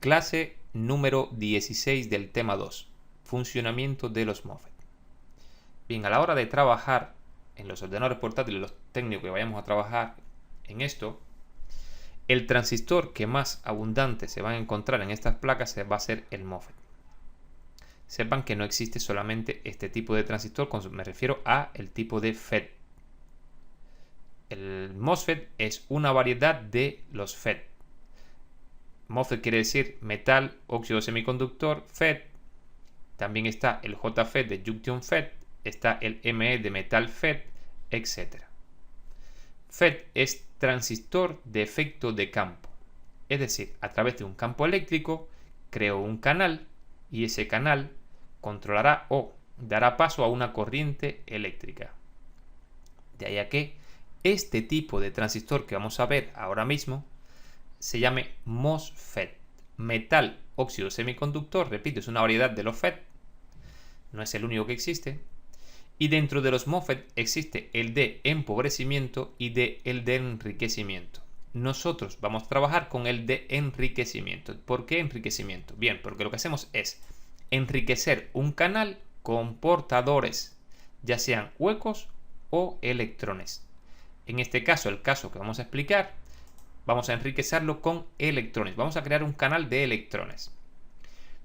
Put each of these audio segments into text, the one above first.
Clase número 16 del tema 2. Funcionamiento de los MOSFET. Bien, a la hora de trabajar en los ordenadores portátiles, los técnicos que vayamos a trabajar en esto, el transistor que más abundante se va a encontrar en estas placas va a ser el MOSFET. Sepan que no existe solamente este tipo de transistor, me refiero a el tipo de FET. El MOSFET es una variedad de los FET. MOSFET quiere decir metal, óxido semiconductor, FET. También está el JFET de Junction FET, está el ME de metal FET, etc. FET es transistor de efecto de campo. Es decir, a través de un campo eléctrico creo un canal y ese canal controlará o dará paso a una corriente eléctrica. De ahí a que este tipo de transistor que vamos a ver ahora mismo se llame MOSFET. Metal óxido semiconductor, repito, es una variedad de los FET, no es el único que existe. Y dentro de los MOSFET existe el de empobrecimiento y el de enriquecimiento. Nosotros vamos a trabajar con el de enriquecimiento. ¿Por qué enriquecimiento? Bien, porque lo que hacemos es enriquecer un canal con portadores, ya sean huecos o electrones. En este caso, el caso que vamos a explicar, vamos a enriquecerlo con electrones. Vamos a crear un canal de electrones.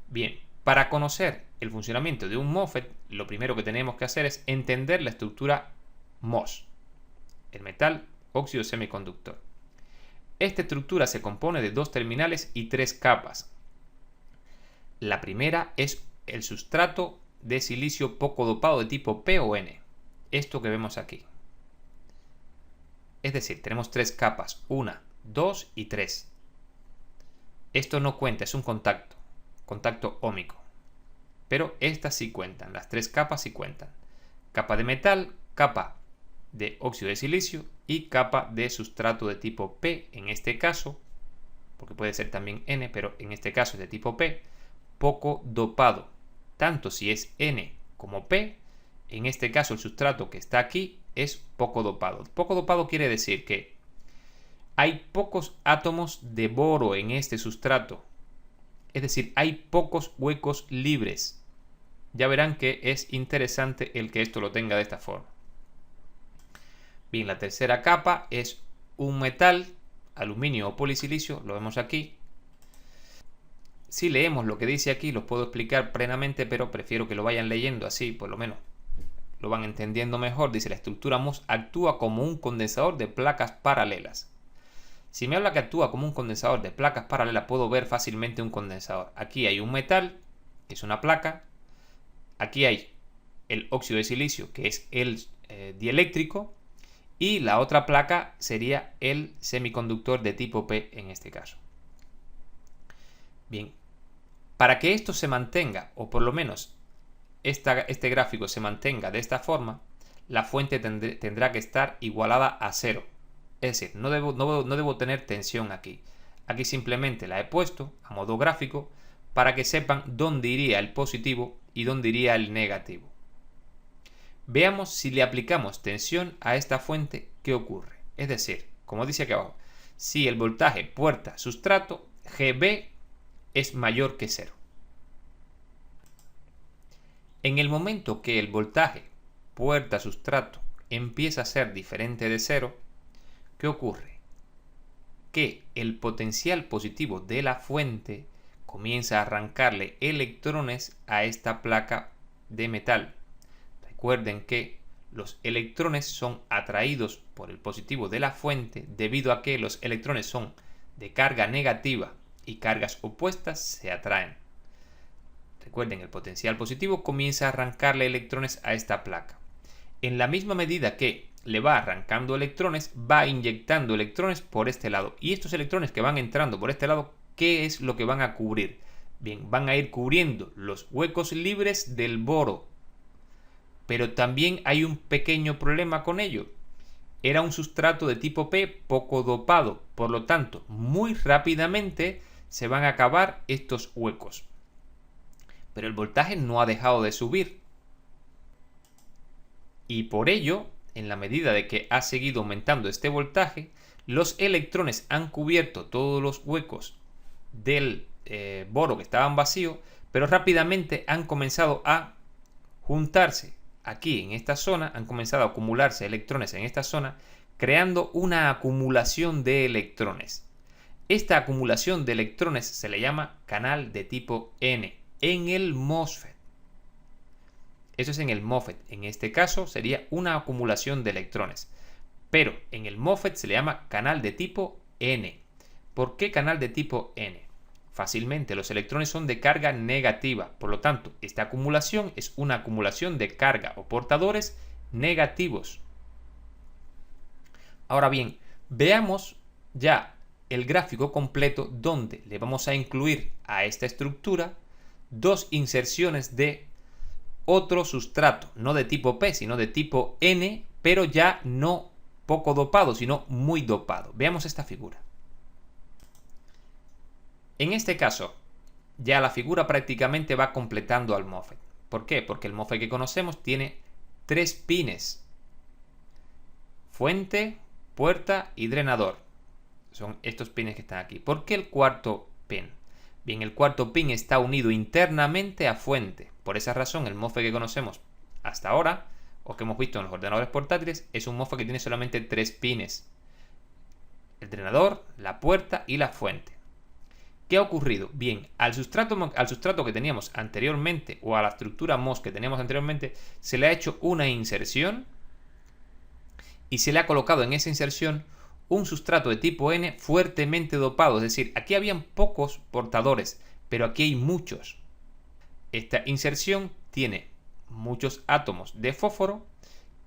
Bien, para conocer el funcionamiento de un MOSFET, lo primero que tenemos que hacer es entender la estructura MOS, el metal óxido semiconductor. Esta estructura se compone de dos terminales y tres capas. La primera es el sustrato de silicio poco dopado de tipo P o N, esto que vemos aquí. Es decir, tenemos tres capas, 1, 2 y 3. Esto no cuenta, es un contacto óhmico. Pero estas sí cuentan, las tres capas sí cuentan. Capa de metal, capa de óxido de silicio y capa de sustrato de tipo P, en este caso, porque puede ser también N, pero en este caso es de tipo P, poco dopado. Tanto si es N como P, en este caso el sustrato que está aquí es poco dopado. Poco dopado quiere decir que hay pocos átomos de boro en este sustrato. Es decir, hay pocos huecos libres. Ya verán que es interesante el que esto lo tenga de esta forma. Bien, la tercera capa es un metal, aluminio o polisilicio, lo vemos aquí. Si leemos lo que dice aquí, los puedo explicar plenamente, pero prefiero que lo vayan leyendo así, por lo menos lo van entendiendo mejor. Dice, la estructura MOS actúa como un condensador de placas paralelas. Si me habla que actúa como un condensador de placas paralelas, puedo ver fácilmente un condensador. Aquí hay un metal, que es una placa. Aquí hay el óxido de silicio, que es el dieléctrico. Y la otra placa sería el semiconductor de tipo P en este caso. Bien, para que esto se mantenga, o por lo menos este gráfico se mantenga de esta forma, la fuente tendrá que estar igualada a 0. Es decir, no debo tener tensión aquí. Aquí simplemente la he puesto a modo gráfico para que sepan dónde iría el positivo y dónde iría el negativo. Veamos si le aplicamos tensión a esta fuente, ¿qué ocurre? Es decir, como dice aquí abajo, si el voltaje puerta-sustrato GB es mayor que 0. En el momento que el voltaje puerta-sustrato empieza a ser diferente de 0, ¿qué ocurre? Que el potencial positivo de la fuente comienza a arrancarle electrones a esta placa de metal. Recuerden que los electrones son atraídos por el positivo de la fuente debido a que los electrones son de carga negativa y cargas opuestas se atraen. Recuerden, el potencial positivo comienza a arrancarle electrones a esta placa. En la misma medida que le va arrancando electrones, va inyectando electrones por este lado. Y estos electrones que van entrando por este lado, ¿qué es lo que van a cubrir? Bien, van a ir cubriendo los huecos libres del boro. Pero también hay un pequeño problema con ello. Era un sustrato de tipo P poco dopado, por lo tanto, muy rápidamente se van a acabar estos huecos. Pero el voltaje no ha dejado de subir. Y por ello, en la medida de que ha seguido aumentando este voltaje, los electrones han cubierto todos los huecos del boros que estaban vacíos, pero rápidamente han comenzado a juntarse aquí en esta zona, han comenzado a acumularse electrones en esta zona, creando una acumulación de electrones. Esta acumulación de electrones se le llama canal de tipo N en el MOSFET. Eso es en el MOSFET. En este caso sería una acumulación de electrones. Pero en el MOSFET se le llama canal de tipo N. ¿Por qué canal de tipo N? Fácilmente, los electrones son de carga negativa. Por lo tanto, esta acumulación es una acumulación de carga o portadores negativos. Ahora bien, veamos ya el gráfico completo donde le vamos a incluir a esta estructura dos inserciones de otro sustrato, no de tipo P, sino de tipo N, pero ya no poco dopado, sino muy dopado. Veamos esta figura. En este caso, ya la figura prácticamente va completando al MOSFET. ¿Por qué? Porque el MOSFET que conocemos tiene 3 pines. Fuente, puerta y drenador. Son estos pines que están aquí. ¿Por qué el cuarto pin? Bien, el cuarto pin está unido internamente a fuente. Por esa razón, el MOSFET que conocemos hasta ahora, o que hemos visto en los ordenadores portátiles, es un MOSFET que tiene solamente 3 pines. El drenador, la puerta y la fuente. ¿Qué ha ocurrido? Bien, al sustrato que teníamos anteriormente, o a la estructura MOS que teníamos anteriormente, se le ha hecho una inserción y se le ha colocado en esa inserción un sustrato de tipo N fuertemente dopado. Es decir, aquí habían pocos portadores, pero aquí hay muchos. Esta inserción tiene muchos átomos de fósforo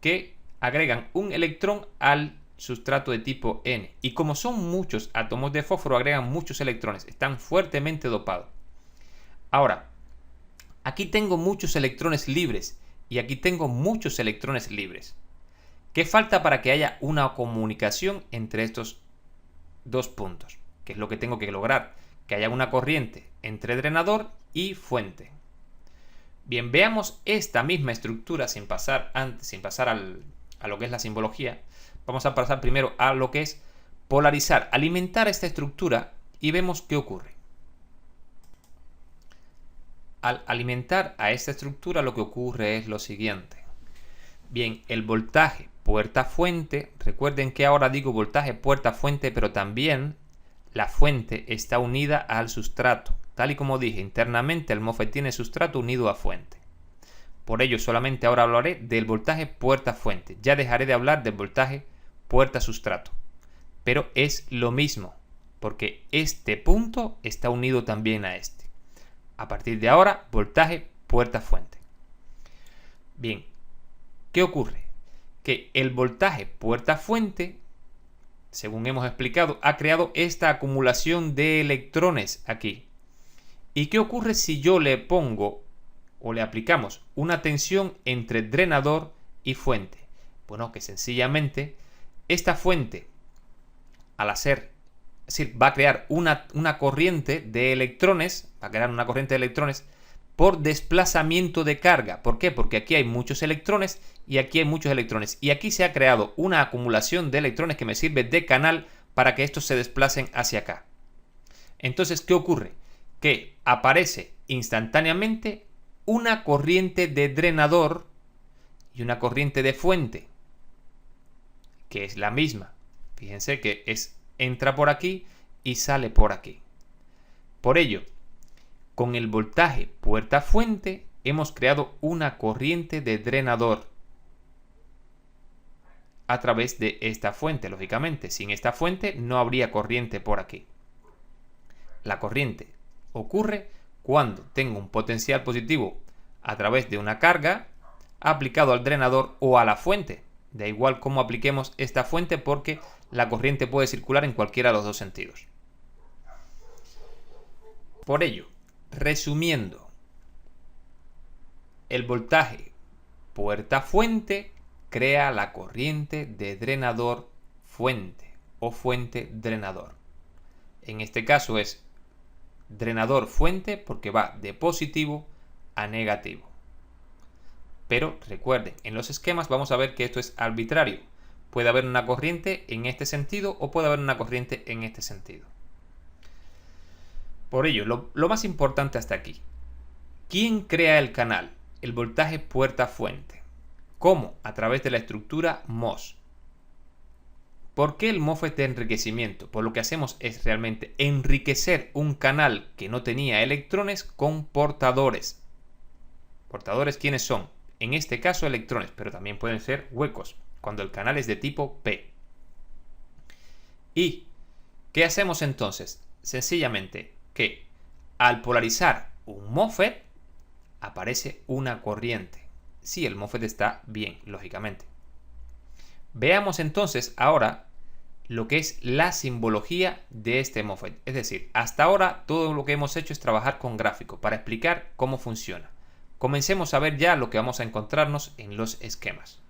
que agregan un electrón al sustrato de tipo N. Y como son muchos átomos de fósforo, agregan muchos electrones. Están fuertemente dopados. Ahora, aquí tengo muchos electrones libres y aquí tengo muchos electrones libres. ¿Qué falta para que haya una comunicación entre estos dos puntos? ¿Qué es lo que tengo que lograr? Que haya una corriente entre drenador y fuente. Bien, veamos esta misma estructura sin pasar a lo que es la simbología. Vamos a pasar primero a lo que es polarizar, alimentar esta estructura y vemos qué ocurre. Al alimentar a esta estructura lo que ocurre es lo siguiente. Bien, el voltaje puerta-fuente, recuerden que ahora digo voltaje puerta-fuente, pero también la fuente está unida al sustrato. Tal y como dije, internamente el MOSFET tiene sustrato unido a fuente. Por ello, solamente ahora hablaré del voltaje puerta-fuente. Ya dejaré de hablar del voltaje puerta-sustrato. Pero es lo mismo, porque este punto está unido también a este. A partir de ahora, voltaje puerta-fuente. Bien, ¿qué ocurre? Que el voltaje puerta-fuente, según hemos explicado, ha creado esta acumulación de electrones aquí. ¿Y qué ocurre si yo le pongo o le aplicamos una tensión entre drenador y fuente? Bueno, que sencillamente esta fuente, al hacer, es decir, va a crear una corriente de electrones, por desplazamiento de carga. ¿Por qué? Porque aquí hay muchos electrones y aquí hay muchos electrones. Y aquí se ha creado una acumulación de electrones que me sirve de canal para que estos se desplacen hacia acá. Entonces, ¿qué ocurre? Que aparece instantáneamente una corriente de drenador y una corriente de fuente, que es la misma. Fíjense que entra por aquí y sale por aquí. Por ello, con el voltaje puerta-fuente hemos creado una corriente de drenador a través de esta fuente. Lógicamente, sin esta fuente no habría corriente por aquí. La corriente ocurre cuando tengo un potencial positivo a través de una carga aplicado al drenador o a la fuente. Da igual cómo apliquemos esta fuente porque la corriente puede circular en cualquiera de los dos sentidos. Por ello, resumiendo, el voltaje puerta-fuente crea la corriente de drenador-fuente o fuente-drenador. En este caso es drenador-fuente porque va de positivo a negativo. Pero recuerden, en los esquemas vamos a ver que esto es arbitrario. Puede haber una corriente en este sentido o puede haber una corriente en este sentido. Por ello, lo más importante hasta aquí. ¿Quién crea el canal? El voltaje puerta-fuente. ¿Cómo? A través de la estructura MOS. ¿Por qué el MOSFET de enriquecimiento? Pues lo que hacemos es realmente enriquecer un canal que no tenía electrones con portadores. ¿Portadores quiénes son? En este caso electrones, pero también pueden ser huecos, cuando el canal es de tipo P. ¿Y qué hacemos entonces? Sencillamente que al polarizar un MOSFET aparece una corriente. Si el MOSFET está bien, lógicamente. Veamos entonces ahora lo que es la simbología de este MOSFET. Es decir, hasta ahora todo lo que hemos hecho es trabajar con gráfico para explicar cómo funciona. Comencemos a ver ya lo que vamos a encontrarnos en los esquemas.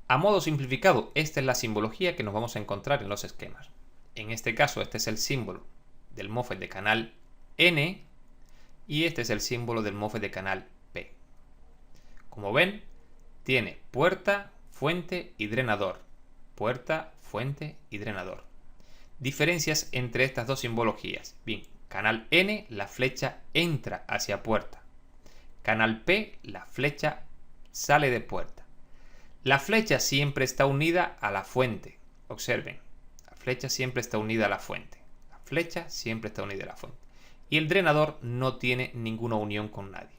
A modo simplificado, esta es la simbología que nos vamos a encontrar en los esquemas. En este caso, este es el símbolo del MOSFET de canal N y este es el símbolo del MOSFET de canal P. Como ven, tiene puerta, fuente y drenador. Puerta, fuente y drenador. Diferencias entre estas dos simbologías. Bien, canal N, la flecha entra hacia puerta. Canal P, la flecha sale de puerta. La flecha siempre está unida a la fuente. Observen, la flecha siempre está unida a la fuente. La flecha siempre está unida a la fuente. Y el drenador no tiene ninguna unión con nadie.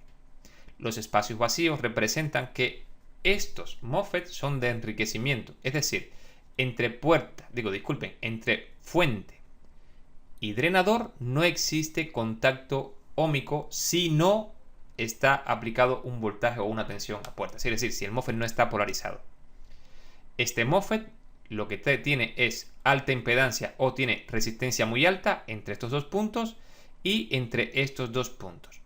Los espacios vacíos representan que estos MOSFET son de enriquecimiento, es decir, entre entre fuente y drenador no existe contacto óhmico si no está aplicado un voltaje o una tensión a puerta. Es decir, si el MOSFET no está polarizado. Este MOSFET lo que tiene es alta impedancia o tiene resistencia muy alta entre estos dos puntos y entre estos dos puntos.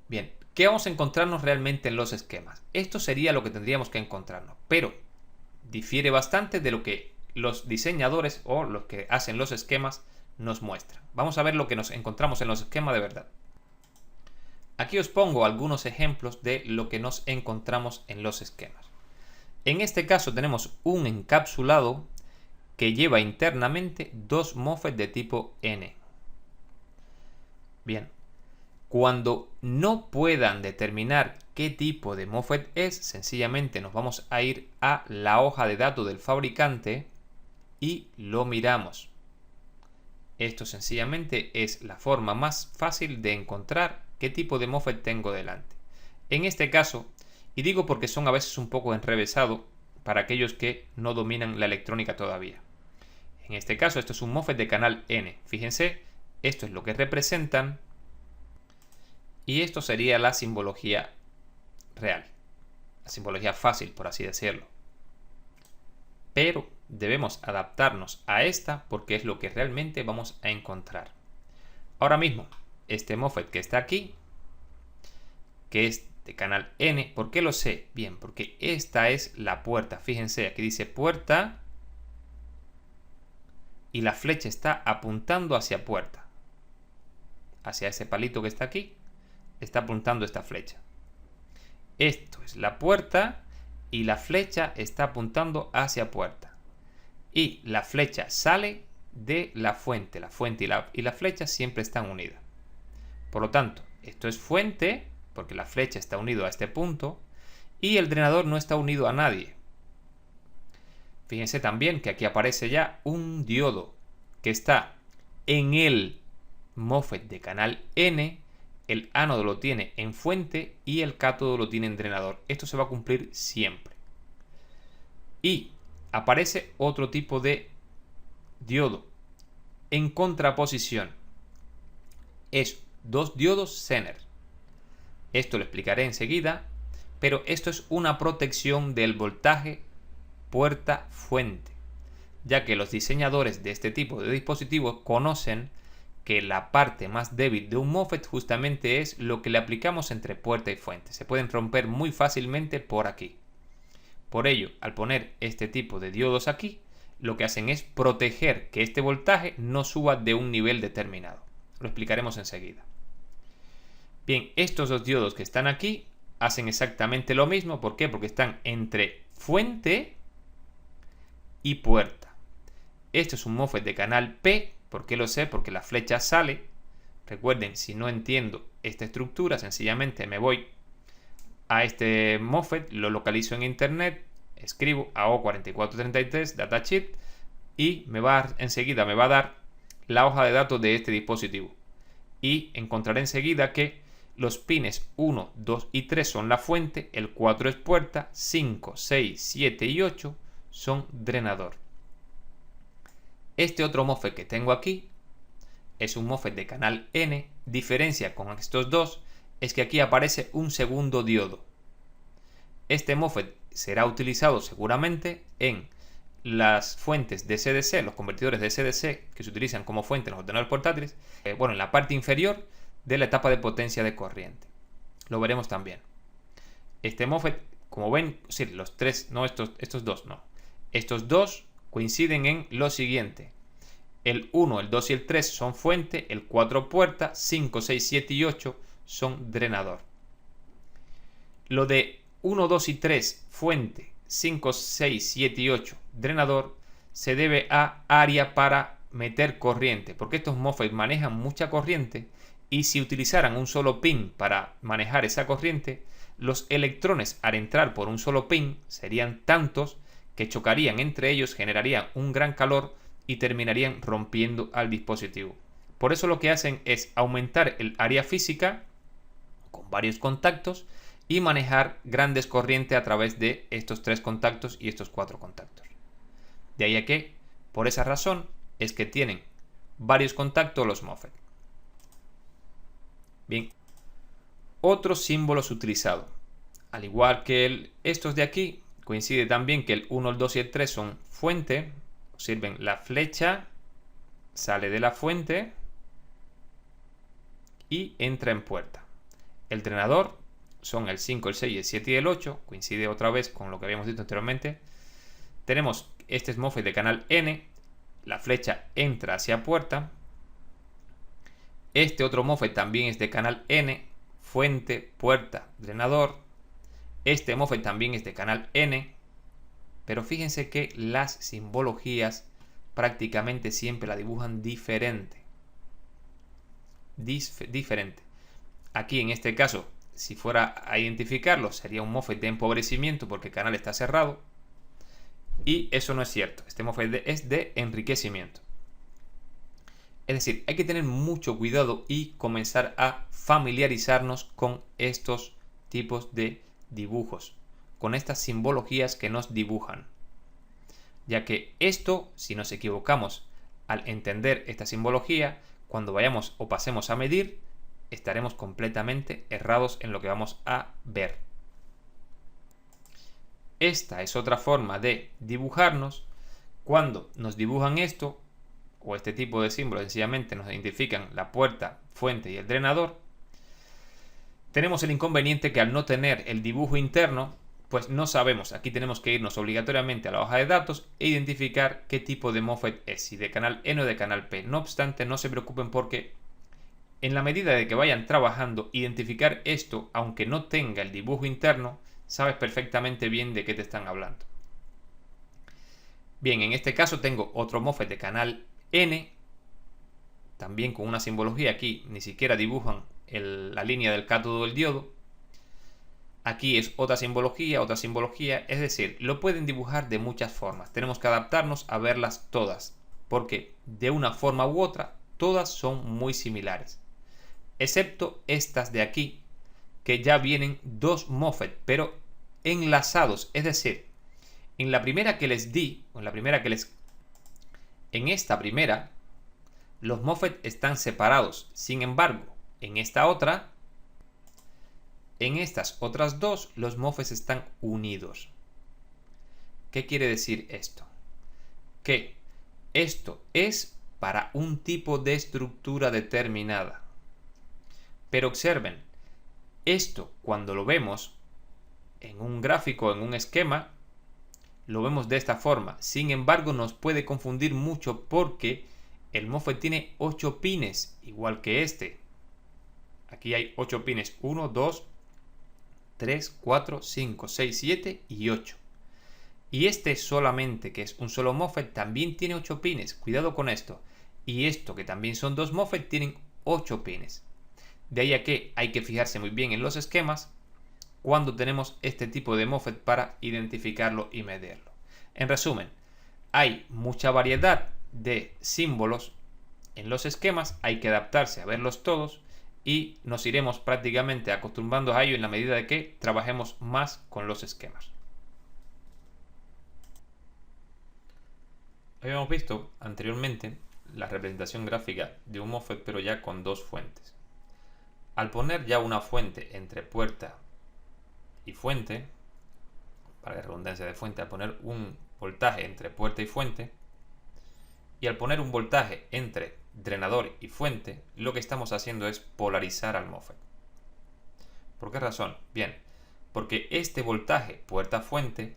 Bien, ¿qué vamos a encontrarnos realmente en los esquemas? Esto sería lo que tendríamos que encontrarnos, pero difiere bastante de lo que los diseñadores o los que hacen los esquemas nos muestran. Vamos a ver lo que nos encontramos en los esquemas de verdad. Aquí os pongo algunos ejemplos de lo que nos encontramos en los esquemas. En este caso tenemos un encapsulado que lleva internamente dos MOSFET de tipo N. Bien, cuando no puedan determinar qué tipo de MOSFET es, sencillamente nos vamos a ir a la hoja de datos del fabricante y lo miramos. Esto sencillamente es la forma más fácil de encontrar qué tipo de MOSFET tengo delante. En este caso, y digo porque son a veces un poco enrevesado para aquellos que no dominan la electrónica todavía. En este caso, esto es un MOSFET de canal N. Fíjense, esto es lo que representan y esto sería la simbología real. La simbología fácil, por así decirlo. Pero debemos adaptarnos a esta porque es lo que realmente vamos a encontrar. Ahora mismo, este MOSFET que está aquí, que es de canal N, ¿por qué lo sé? Bien, porque esta es la puerta. Fíjense, aquí dice puerta y la flecha está apuntando hacia puerta. Hacia ese palito que está aquí, está apuntando esta flecha. Esto es la puerta y la flecha está apuntando hacia puerta. Y la flecha sale de la fuente. La fuente y la flecha siempre están unidas. Por lo tanto, esto es fuente, porque la flecha está unido a este punto, y el drenador no está unido a nadie. Fíjense también que aquí aparece ya un diodo que está en el MOSFET de canal N. El ánodo lo tiene en fuente y el cátodo lo tiene en drenador. Esto se va a cumplir siempre. Y aparece otro tipo de diodo en contraposición. Es dos diodos Zener. Esto lo explicaré enseguida, pero esto es una protección del voltaje puerta-fuente, ya que los diseñadores de este tipo de dispositivos conocen que la parte más débil de un MOSFET justamente es lo que le aplicamos entre puerta y fuente. Se pueden romper muy fácilmente por aquí. Por ello, al poner este tipo de diodos aquí, lo que hacen es proteger que este voltaje no suba de un nivel determinado. Lo explicaremos enseguida. Bien, estos dos diodos que están aquí hacen exactamente lo mismo. ¿Por qué? Porque están entre fuente y puerta. Esto es un MOSFET de canal P. ¿Por qué lo sé? Porque la flecha sale. Recuerden, si no entiendo esta estructura, sencillamente me voy a este MOSFET, lo localizo en internet, escribo AO4433 datasheet y enseguida me va a dar la hoja de datos de este dispositivo. Y encontraré enseguida que los pines 1, 2 y 3 son la fuente, el 4 es puerta, 5, 6, 7 y 8 son drenador. Este otro MOSFET que tengo aquí es un MOSFET de canal N. Diferencia con estos dos es que aquí aparece un segundo diodo. Este MOSFET será utilizado seguramente en las fuentes de SDC, los convertidores de SDC que se utilizan como fuente en los ordenadores portátiles, en la parte inferior de la etapa de potencia de corriente. Lo veremos también. Este MOSFET, como ven, sí, los tres, no estos dos, no. Estos dos coinciden en lo siguiente. El 1, el 2 y el 3 son fuente, el 4 puerta, 5, 6, 7 y 8 son drenador. Lo de 1, 2 y 3 fuente, 5, 6, 7 y 8 drenador se debe a área para meter corriente, porque estos MOSFET manejan mucha corriente y si utilizaran un solo pin para manejar esa corriente, los electrones al entrar por un solo pin serían tantos que chocarían entre ellos, generarían un gran calor y terminarían rompiendo al dispositivo. Por eso lo que hacen es aumentar el área física con varios contactos y manejar grandes corrientes a través de estos 3 contactos y estos 4 contactos. De ahí a que, por esa razón, es que tienen varios contactos los MOSFET. Bien, otros símbolos utilizados. Al igual que estos de aquí, coincide también que el 1, el 2 y el 3 son fuente. Sirven la flecha, sale de la fuente y entra en puerta. El drenador son el 5, el 6, el 7 y el 8. Coincide otra vez con lo que habíamos dicho anteriormente. Tenemos este MOSFET de canal N. La flecha entra hacia puerta. Este otro MOSFET también es de canal N. Fuente, puerta, drenador. Este MOSFET también es de canal N. Pero fíjense que las simbologías prácticamente siempre la dibujan diferente. Aquí en este caso, si fuera a identificarlo, sería un MOSFET de empobrecimiento porque el canal está cerrado. Y eso no es cierto. Este MOSFET es de enriquecimiento. Es decir, hay que tener mucho cuidado y comenzar a familiarizarnos con estos tipos de dibujos, con estas simbologías que nos dibujan. Ya que esto, si nos equivocamos al entender esta simbología, cuando vayamos o pasemos a medir, estaremos completamente errados en lo que vamos a ver. Esta es otra forma de dibujarnos. Cuando nos dibujan esto, o este tipo de símbolos sencillamente nos identifican la puerta, fuente y el drenador, tenemos el inconveniente que al no tener el dibujo interno, pues no sabemos. Aquí tenemos que irnos obligatoriamente a la hoja de datos e identificar qué tipo de MOSFET es, si de canal N o de canal P. No obstante, no se preocupen porque en la medida de que vayan trabajando, identificar esto, aunque no tenga el dibujo interno, sabes perfectamente bien de qué te están hablando. Bien, en este caso tengo otro MOSFET de canal N, también con una simbología. Aquí ni siquiera dibujan la línea del cátodo del diodo. Aquí es otra simbología, es decir, lo pueden dibujar de muchas formas. Tenemos que adaptarnos a verlas todas, porque de una forma u otra, todas son muy similares. Excepto estas de aquí, que ya vienen dos MOSFET, pero enlazados, es decir, en la primera que les di, en esta primera, los MOSFET están separados. Sin embargo, en esta otra, en estas otras dos, los MOSFETs están unidos. ¿Qué quiere decir esto? Que esto es para un tipo de estructura determinada. Pero observen, esto cuando lo vemos en un gráfico, en un esquema, lo vemos de esta forma. Sin embargo, nos puede confundir mucho porque el MOSFET tiene 8 pines, igual que este. Aquí hay 8 pines, 1, 2, 3, 4, 5, 6, 7 y 8. Y este solamente, que es un solo MOSFET, también tiene 8 pines. Cuidado con esto. Y esto, que también son dos MOSFET, tienen 8 pines. De ahí a que hay que fijarse muy bien en los esquemas cuando tenemos este tipo de MOSFET para identificarlo y medirlo. En resumen, hay mucha variedad de símbolos en los esquemas, hay que adaptarse a verlos todos y nos iremos prácticamente acostumbrando a ello en la medida de que trabajemos más con los esquemas. Habíamos visto anteriormente la representación gráfica de un MOSFET, pero ya con dos fuentes. Al poner ya una fuente entre puerta y fuente, para la redundancia de fuente, al poner un voltaje entre puerta y fuente, y al poner un voltaje entre drenador y fuente, lo que estamos haciendo es polarizar al MOSFET. ¿Por qué razón? Bien, porque este voltaje puerta-fuente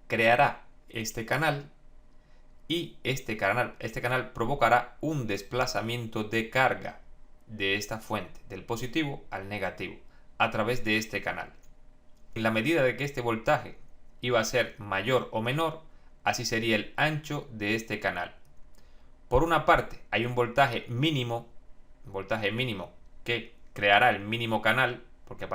creará este canal y este canal provocará un desplazamiento de carga de esta fuente, del positivo al negativo, a través de este canal. En la medida de que este voltaje iba a ser mayor o menor, así sería el ancho de este canal. Por una parte, hay un voltaje mínimo que creará el mínimo canal, porque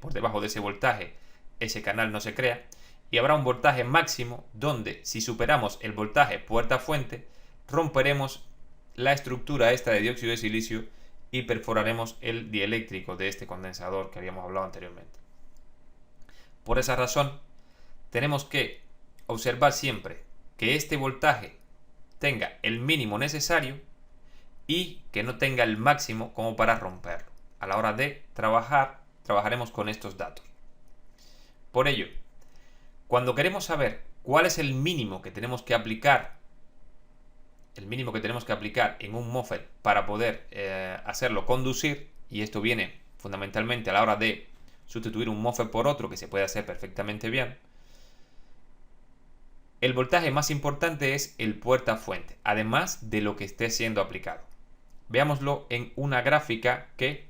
por debajo de ese voltaje, ese canal no se crea, y habrá un voltaje máximo donde, si superamos el voltaje puerta-fuente, romperemos la estructura esta de dióxido de silicio y perforaremos el dieléctrico de este condensador que habíamos hablado anteriormente. Por esa razón, tenemos que observar siempre que este voltaje tenga el mínimo necesario y que no tenga el máximo como para romperlo. A la hora de trabajar, trabajaremos con estos datos. Por ello, cuando queremos saber cuál es el mínimo que tenemos que aplicar, en un MOSFET para poder hacerlo conducir, y esto viene fundamentalmente a la hora de sustituir un MOSFET por otro, que se puede hacer perfectamente bien, el voltaje más importante es el puerta-fuente, además de lo que esté siendo aplicado. Veámoslo en una gráfica que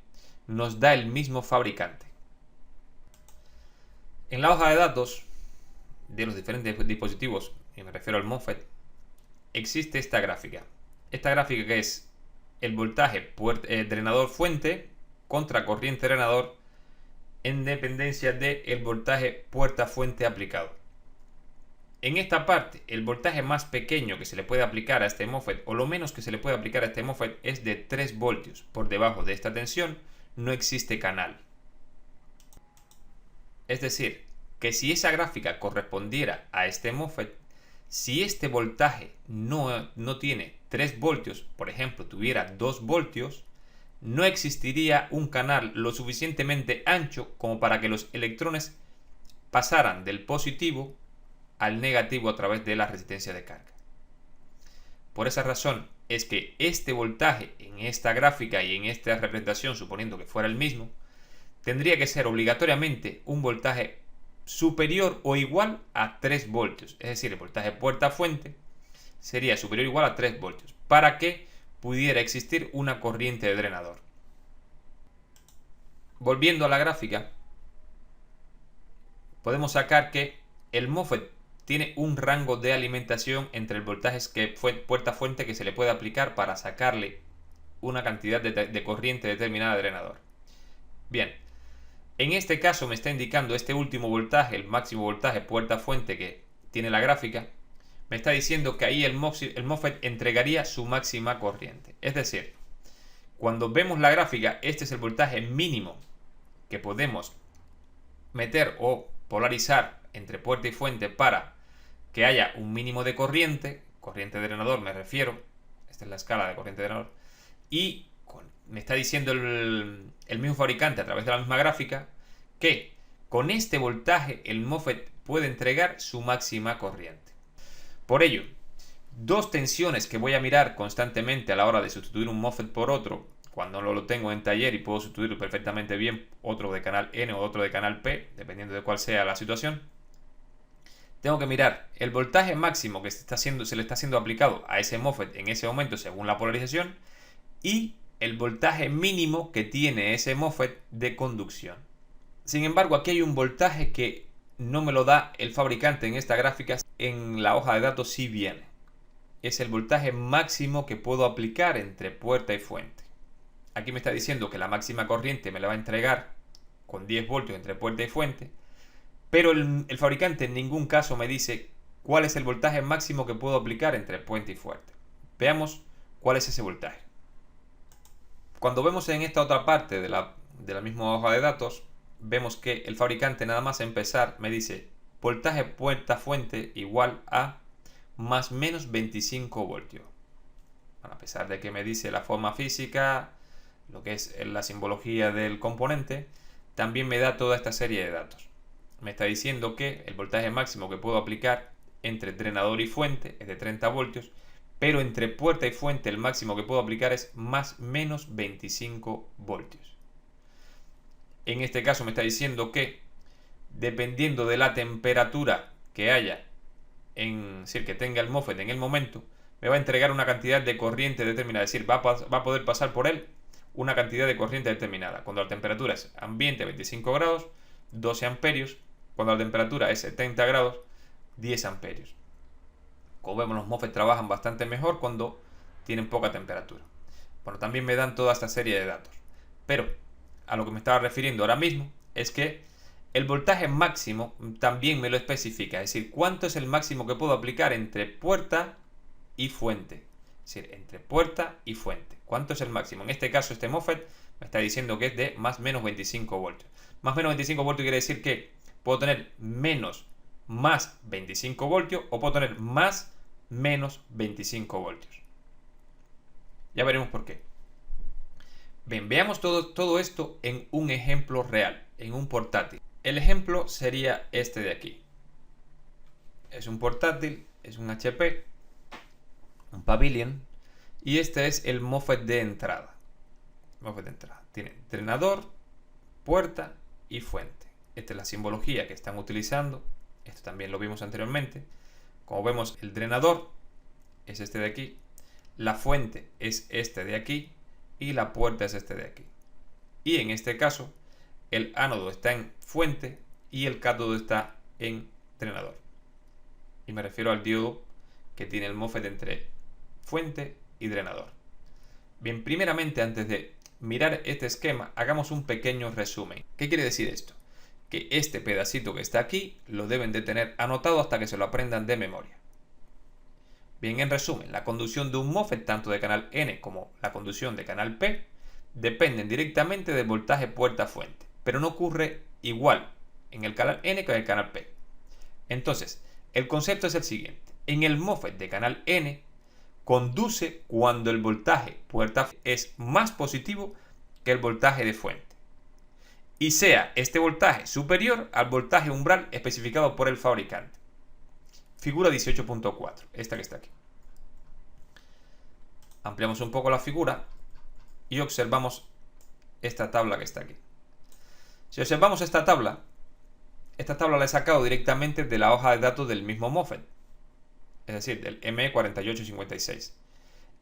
nos da el mismo fabricante. En la hoja de datos de los diferentes dispositivos, y me refiero al MOSFET, existe esta gráfica. Esta gráfica que es el voltaje drenador-fuente contra corriente drenador en dependencia del voltaje puerta-fuente aplicado. En esta parte, el voltaje más pequeño que se le puede aplicar a este MOSFET, o lo menos que se le puede aplicar a este MOSFET, es de 3 voltios. Por debajo de esta tensión no existe canal. Es decir, que si esa gráfica correspondiera a este MOSFET, si este voltaje no tiene 3 voltios, por ejemplo, tuviera 2 voltios, no existiría un canal lo suficientemente ancho como para que los electrones pasaran del positivo al negativo a través de la resistencia de carga. Por esa razón es que este voltaje en esta gráfica y en esta representación, suponiendo que fuera el mismo, tendría que ser obligatoriamente un voltaje superior o igual a 3 voltios. Es decir, el voltaje puerta-fuente sería superior o igual a 3 voltios para que pudiera existir una corriente de drenador. Volviendo a la gráfica, podemos sacar que el MOSFET tiene un rango de alimentación entre el voltaje puerta-fuente que se le puede aplicar para sacarle una cantidad de corriente determinada de drenador. Bien, en este caso me está indicando este último voltaje, el máximo voltaje puerta-fuente que tiene la gráfica, me está diciendo que ahí el MOSFET entregaría su máxima corriente. Es decir, cuando vemos la gráfica, este es el voltaje mínimo que podemos meter o polarizar entre puerta y fuente para que haya un mínimo de corriente de drenador me refiero, esta es la escala de corriente de drenador, y me está diciendo el mismo fabricante a través de la misma gráfica que con este voltaje el MOSFET puede entregar su máxima corriente. Por ello, dos tensiones que voy a mirar constantemente a la hora de sustituir un MOSFET por otro, cuando no lo tengo en taller y puedo sustituirlo perfectamente bien, otro de canal N o otro de canal P, dependiendo de cuál sea la situación, tengo que mirar el voltaje máximo que se le está siendo aplicado a ese MOSFET en ese momento según la polarización y el voltaje mínimo que tiene ese MOSFET de conducción. Sin embargo, aquí hay un voltaje que no me lo da el fabricante en esta gráfica, en la hoja de datos sí viene. Es el voltaje máximo que puedo aplicar entre puerta y fuente. Aquí me está diciendo que la máxima corriente me la va a entregar con 10 voltios entre puerta y fuente, pero el fabricante en ningún caso me dice cuál es el voltaje máximo que puedo aplicar entre puente y fuente. Veamos cuál es ese voltaje. Cuando vemos en esta otra parte de la misma hoja de datos, vemos que el fabricante nada más empezar me dice voltaje puerta-fuente igual a más menos 25 voltios. Bueno, a pesar de que me dice la forma física, lo que es la simbología del componente, también me da toda esta serie de datos. Me está diciendo que el voltaje máximo que puedo aplicar entre drenador y fuente es de 30 voltios, pero entre puerta y fuente el máximo que puedo aplicar es más menos 25 voltios. En este caso me está diciendo que dependiendo de la temperatura que haya, es decir, que tenga el MOSFET en el momento, me va a entregar una cantidad de corriente determinada, es decir, va a poder pasar por él una cantidad de corriente determinada. Cuando la temperatura es ambiente 25 grados, 12 amperios. Cuando la temperatura es 70 grados, 10 amperios. Como vemos, los MOSFET trabajan bastante mejor cuando tienen poca temperatura. Bueno, también me dan toda esta serie de datos. Pero a lo que me estaba refiriendo ahora mismo es que el voltaje máximo también me lo especifica. Es decir, cuánto es el máximo que puedo aplicar entre puerta y fuente. Es decir, entre puerta y fuente. ¿Cuánto es el máximo? En este caso, este MOSFET me está diciendo que es de más o menos 25 voltios. Más o menos 25 voltios quiere decir que puedo tener menos más 25 voltios o puedo tener más menos 25 voltios. Ya veremos por qué. Bien, veamos todo esto en un ejemplo real, en un portátil. El ejemplo sería este de aquí. Es un portátil, es un HP, un Pavilion, y este es el MOSFET de entrada. MOSFET de entrada. Tiene drenador, puerta y fuente. Esta es la simbología que están utilizando. Esto también lo vimos anteriormente. Como vemos, el drenador es este de aquí, la fuente es este de aquí y la puerta es este de aquí. Y en este caso, el ánodo está en fuente y el cátodo está en drenador. Y me refiero al diodo que tiene el MOSFET entre fuente y drenador. Bien, primeramente, antes de mirar este esquema, hagamos un pequeño resumen. ¿Qué quiere decir esto? Que este pedacito que está aquí lo deben de tener anotado hasta que se lo aprendan de memoria. Bien, en resumen, la conducción de un MOSFET, tanto de canal N como la conducción de canal P, dependen directamente del voltaje puerta-fuente, pero no ocurre igual en el canal N que en el canal P. Entonces, el concepto es el siguiente. En el MOSFET de canal N, conduce cuando el voltaje puerta es más positivo que el voltaje de fuente, y sea este voltaje superior al voltaje umbral especificado por el fabricante. Figura 18.4, esta que está aquí. Ampliamos un poco la figura y observamos esta tabla que está aquí. Si observamos esta tabla la he sacado directamente de la hoja de datos del mismo MOSFET, es decir, del ME4856.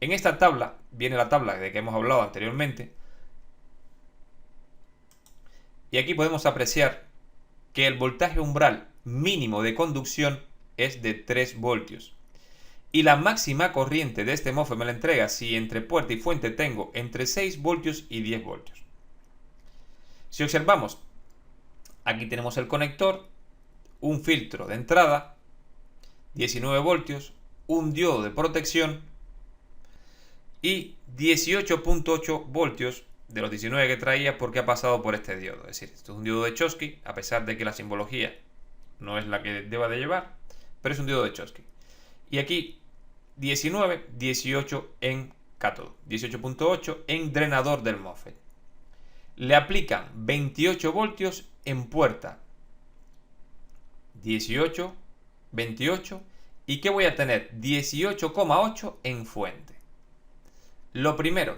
En esta tabla viene la tabla de que hemos hablado anteriormente, y aquí podemos apreciar que el voltaje umbral mínimo de conducción es de 3 voltios. Y la máxima corriente de este MOSFET me la entrega si entre puerta y fuente tengo entre 6 voltios y 10 voltios. Si observamos, aquí tenemos el conector, un filtro de entrada, 19 voltios, un diodo de protección y 18.8 voltios de los 19 que traía porque ha pasado por este diodo. Es decir, esto es un diodo de Schottky, a pesar de que la simbología no es la que deba de llevar, pero es un diodo de Schottky. Y aquí 19, 18 en cátodo, 18.8 en drenador del MOSFET. Le aplican 28 voltios en puerta, 18, 28, y que voy a tener 18,8 en fuente. Lo primero,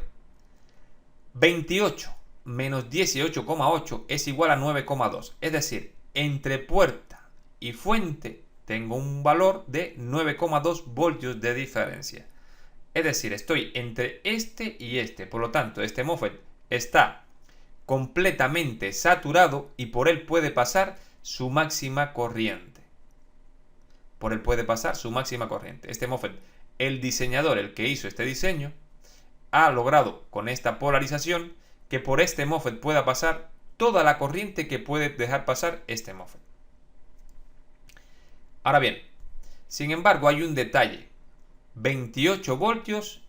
28 menos 18,8 es igual a 9,2, es decir, entre puerta y fuente tengo un valor de 9,2 voltios de diferencia. Es decir, estoy entre este y este, por lo tanto, este MOSFET está completamente saturado y por él puede pasar su máxima corriente. Por él puede pasar su máxima corriente. Este MOSFET, el diseñador, el que hizo este diseño, ha logrado con esta polarización que por este MOSFET pueda pasar toda la corriente que puede dejar pasar este MOSFET. Ahora bien, sin embargo, hay un detalle: 28 voltios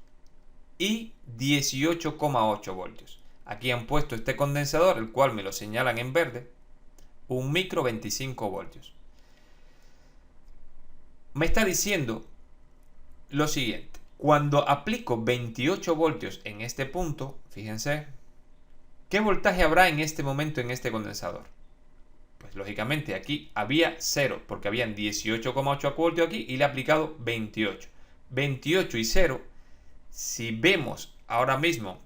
y 18,8 voltios. Aquí han puesto este condensador, el cual me lo señalan en verde, un micro 25 voltios. Me está diciendo lo siguiente: cuando aplico 28 voltios en este punto, fíjense, ¿qué voltaje habrá en este momento en este condensador? Pues lógicamente aquí había 0, porque habían 18,8 voltios aquí y le he aplicado 28. 28 y 0, si vemos ahora mismo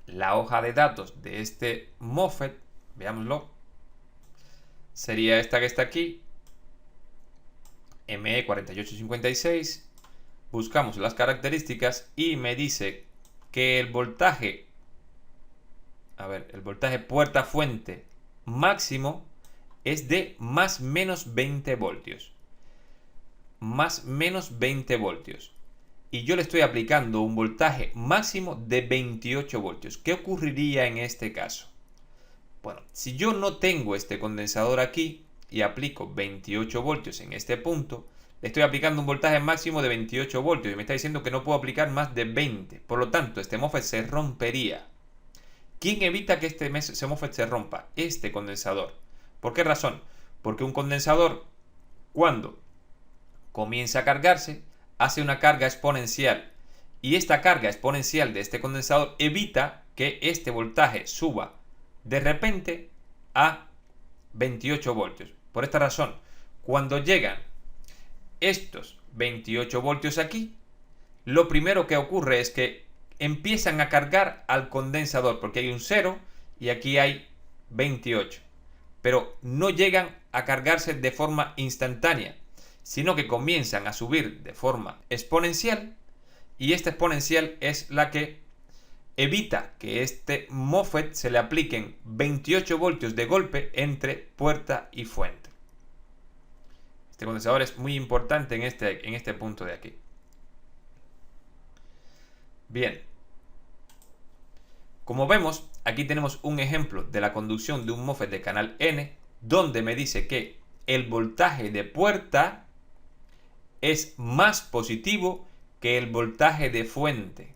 la hoja de datos de este MOSFET, veámoslo, sería esta que está aquí, ME4856. Buscamos las características y me dice que el voltaje, el voltaje puerta fuente máximo es de más menos 20 voltios. Más menos 20 voltios. Y yo le estoy aplicando un voltaje máximo de 28 voltios. ¿Qué ocurriría en este caso? Bueno, si yo no tengo este condensador aquí y aplico 28 voltios en este punto, le estoy aplicando un voltaje máximo de 28 voltios y me está diciendo que no puedo aplicar más de 20. Por lo tanto, este MOSFET se rompería. ¿Quién evita que este MOSFET se rompa? Este condensador. ¿Por qué razón? Porque un condensador, cuando comienza a cargarse, hace una carga exponencial. Y esta carga exponencial de este condensador evita que este voltaje suba de repente a 28 voltios. Por esta razón, cuando llegan estos 28 voltios aquí, lo primero que ocurre es que empiezan a cargar al condensador, porque hay un 0 y aquí hay 28. Pero no llegan a cargarse de forma instantánea, sino que comienzan a subir de forma exponencial, y esta exponencial es la que evita que este MOSFET se le apliquen 28 voltios de golpe entre puerta y fuente. Este condensador es muy importante en este punto de aquí. Bien. Como vemos, aquí tenemos un ejemplo de la conducción de un MOSFET de canal N, donde me dice que el voltaje de puerta es más positivo que el voltaje de fuente.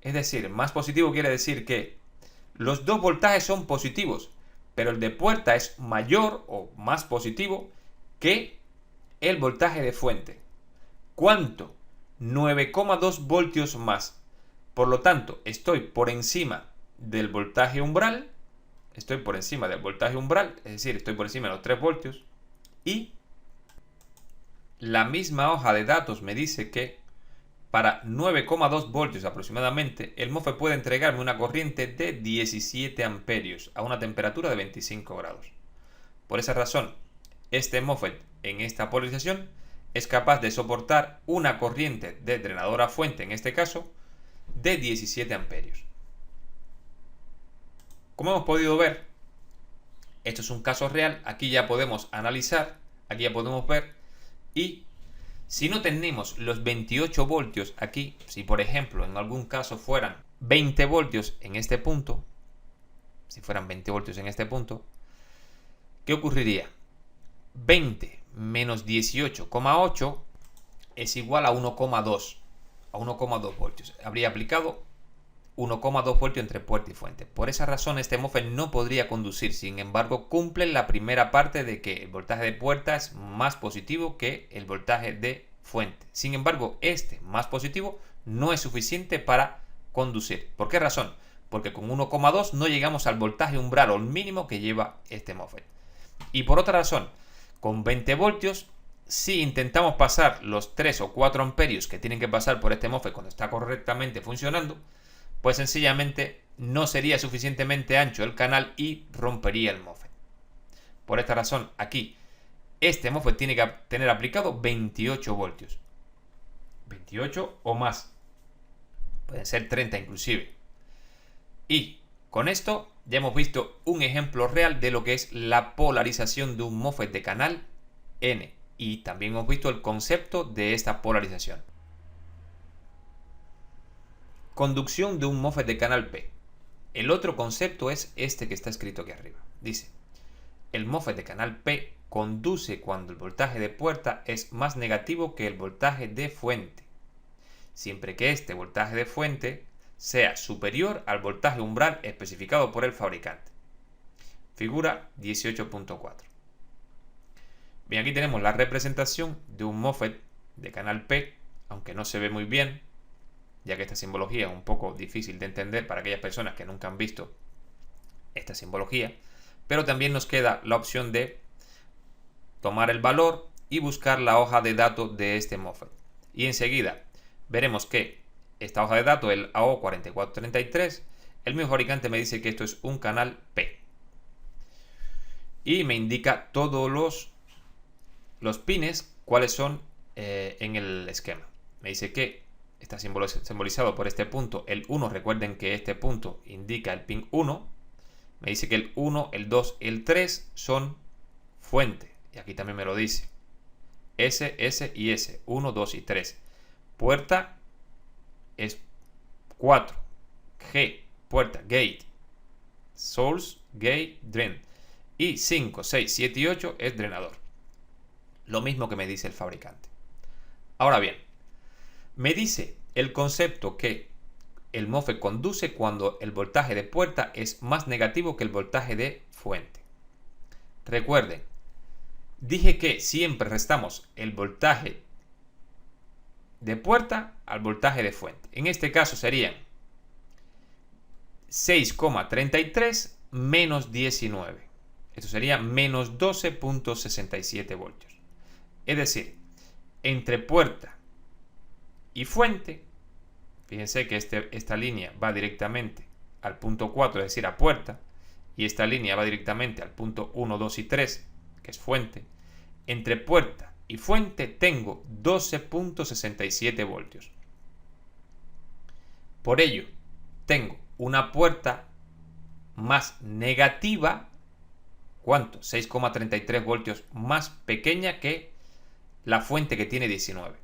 Es decir, más positivo quiere decir que los dos voltajes son positivos, pero el de puerta es mayor o más positivo que el voltaje de fuente. ¿Cuánto? 9,2 voltios más. Por lo tanto, estoy por encima del voltaje umbral. Estoy por encima del voltaje umbral, es decir, estoy por encima de los 3 voltios. Y la misma hoja de datos me dice que para 9,2 voltios aproximadamente, el MOSFET puede entregarme una corriente de 17 amperios a una temperatura de 25 grados. Por esa razón, este MOSFET en esta polarización es capaz de soportar una corriente de drenador a fuente, en este caso, de 17 amperios. Como hemos podido ver, esto es un caso real. Aquí ya podemos analizar, aquí ya podemos ver, y si no tenemos los 28 voltios aquí, si por ejemplo en algún caso fueran 20 voltios en este punto, si fueran 20 voltios en este punto, ¿qué ocurriría? 20 menos 18,8 es igual a 1,2. A 1,2 voltios. Habría aplicado 1,2 voltios entre puerta y fuente. Por esa razón este MOSFET no podría conducir. Sin embargo, cumple la primera parte de que el voltaje de puerta es más positivo que el voltaje de fuente. Sin embargo, este más positivo no es suficiente para conducir. ¿Por qué razón? Porque con 1,2 no llegamos al voltaje umbral o el mínimo que lleva este MOSFET. Y por otra razón, con 20 voltios, si intentamos pasar los 3 o 4 amperios que tienen que pasar por este MOSFET cuando está correctamente funcionando, pues sencillamente no sería suficientemente ancho el canal y rompería el MOSFET. Por esta razón, aquí, este MOSFET tiene que tener aplicado 28 voltios. 28 o más. Pueden ser 30 inclusive. Y con esto ya hemos visto un ejemplo real de lo que es la polarización de un MOSFET de canal N. Y también hemos visto el concepto de esta polarización. Conducción de un MOSFET de canal P. El otro concepto es este que está escrito aquí arriba. Dice, el MOSFET de canal P conduce cuando el voltaje de puerta es más negativo que el voltaje de fuente, siempre que este voltaje de fuente sea superior al voltaje umbral especificado por el fabricante. Figura 18.4. Bien, aquí tenemos la representación de un MOSFET de canal P, aunque no se ve muy bien, ya que esta simbología es un poco difícil de entender para aquellas personas que nunca han visto esta simbología, pero también nos queda la opción de tomar el valor y buscar la hoja de datos de este MOSFET. Y enseguida veremos que esta hoja de datos, el AO4433, el mismo fabricante me dice que esto es un canal P. Y me indica todos los pines, cuáles son en el esquema. Me dice que está simbolizado por este punto, el 1. Recuerden que este punto indica el pin 1. Me dice que el 1, el 2 y el 3 son fuente. Y aquí también me lo dice. S, S y S. 1, 2 y 3. Puerta es 4. G, puerta, gate. Source, gate, drain. Y 5, 6, 7 y 8 es drenador. Lo mismo que me dice el fabricante. Ahora bien, me dice el concepto que el MOSFET conduce cuando el voltaje de puerta es más negativo que el voltaje de fuente. Recuerden, dije que siempre restamos el voltaje de puerta al voltaje de fuente. En este caso serían 6,33 menos 19. Esto sería menos 12,67 voltios. Es decir, entre puerta y fuente, fíjense que esta línea va directamente al punto 4, es decir, a puerta, y esta línea va directamente al punto 1, 2 y 3, que es fuente. Entre puerta y fuente tengo 12,67 voltios. Por ello, tengo una puerta más negativa, ¿cuánto? 6,33 voltios más pequeña que la fuente, que tiene 19.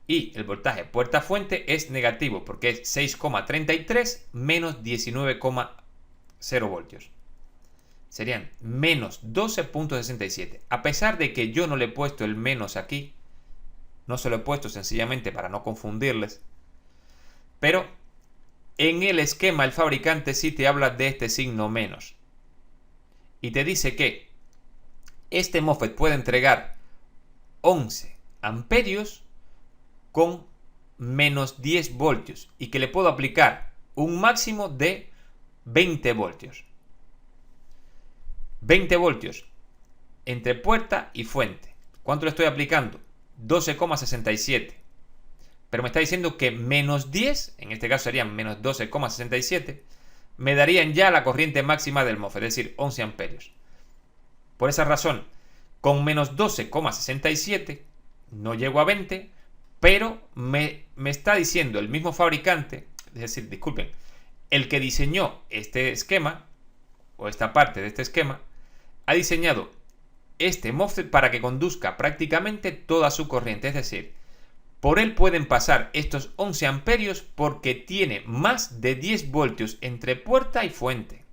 Y el voltaje puerta-fuente es negativo porque es 6,33 menos 19,0 voltios. Serían menos 12,67. A pesar de que yo no le he puesto el menos aquí, no se lo he puesto sencillamente para no confundirles, pero en el esquema el fabricante sí te habla de este signo menos. Y te dice que este MOSFET puede entregar 11 amperios con menos 10 voltios y que le puedo aplicar un máximo de 20 voltios. 20 voltios entre puerta y fuente. ¿Cuánto le estoy aplicando? 12,67. Pero me está diciendo que menos 10, en este caso serían menos 12,67, me darían ya la corriente máxima del MOSFET, es decir, 11 amperios. Por esa razón, con menos 12,67 no llego a 20, pero me está diciendo el mismo fabricante, es decir, disculpen, el que diseñó este esquema, o esta parte de este esquema, ha diseñado este MOSFET para que conduzca prácticamente toda su corriente, es decir, por él pueden pasar estos 11 amperios porque tiene más de 10 voltios entre puerta y fuente.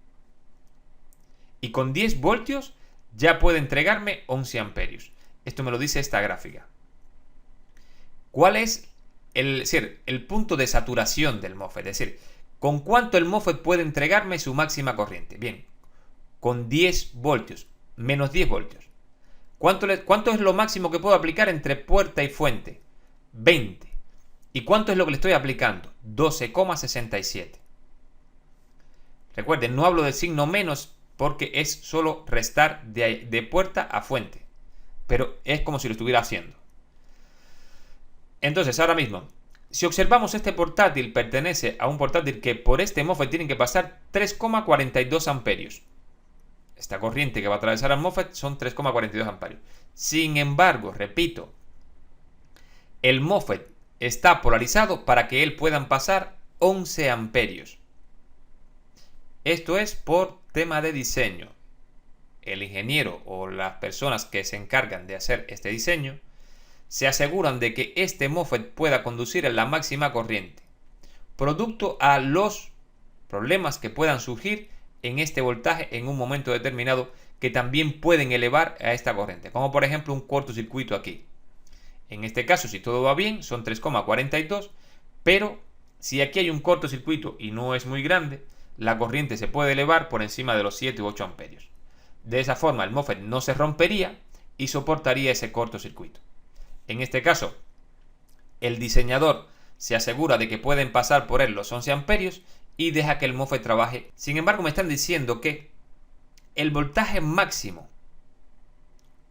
Y con 10 voltios ya puede entregarme 11 amperios. Esto me lo dice esta gráfica. ¿Cuál es el punto de saturación del MOSFET? Es decir, ¿con cuánto el MOSFET puede entregarme su máxima corriente? Bien, con 10 voltios, menos 10 voltios. ¿Cuánto es lo máximo que puedo aplicar entre puerta y fuente? 20. ¿Y cuánto es lo que le estoy aplicando? 12,67. Recuerden, no hablo del signo menos porque es solo restar de puerta a fuente. Pero es como si lo estuviera haciendo. Entonces, ahora mismo, si observamos, este portátil pertenece a un portátil que por este MOSFET tienen que pasar 3,42 amperios. Esta corriente que va a atravesar al MOSFET son 3,42 amperios. Sin embargo, repito, el MOSFET está polarizado para que él puedan pasar 11 amperios. Esto es por tema de diseño. El ingeniero o las personas que se encargan de hacer este diseño se aseguran de que este MOSFET pueda conducir en la máxima corriente, producto a los problemas que puedan surgir en este voltaje en un momento determinado, que también pueden elevar a esta corriente, como por ejemplo un cortocircuito aquí. En este caso, si todo va bien, son 3,42, pero si aquí hay un cortocircuito y no es muy grande, la corriente se puede elevar por encima de los 7 u 8 amperios. De esa forma el MOSFET no se rompería y soportaría ese cortocircuito. En este caso, el diseñador se asegura de que pueden pasar por él los 11 amperios y deja que el MOSFET trabaje. Sin embargo, me están diciendo que el voltaje máximo,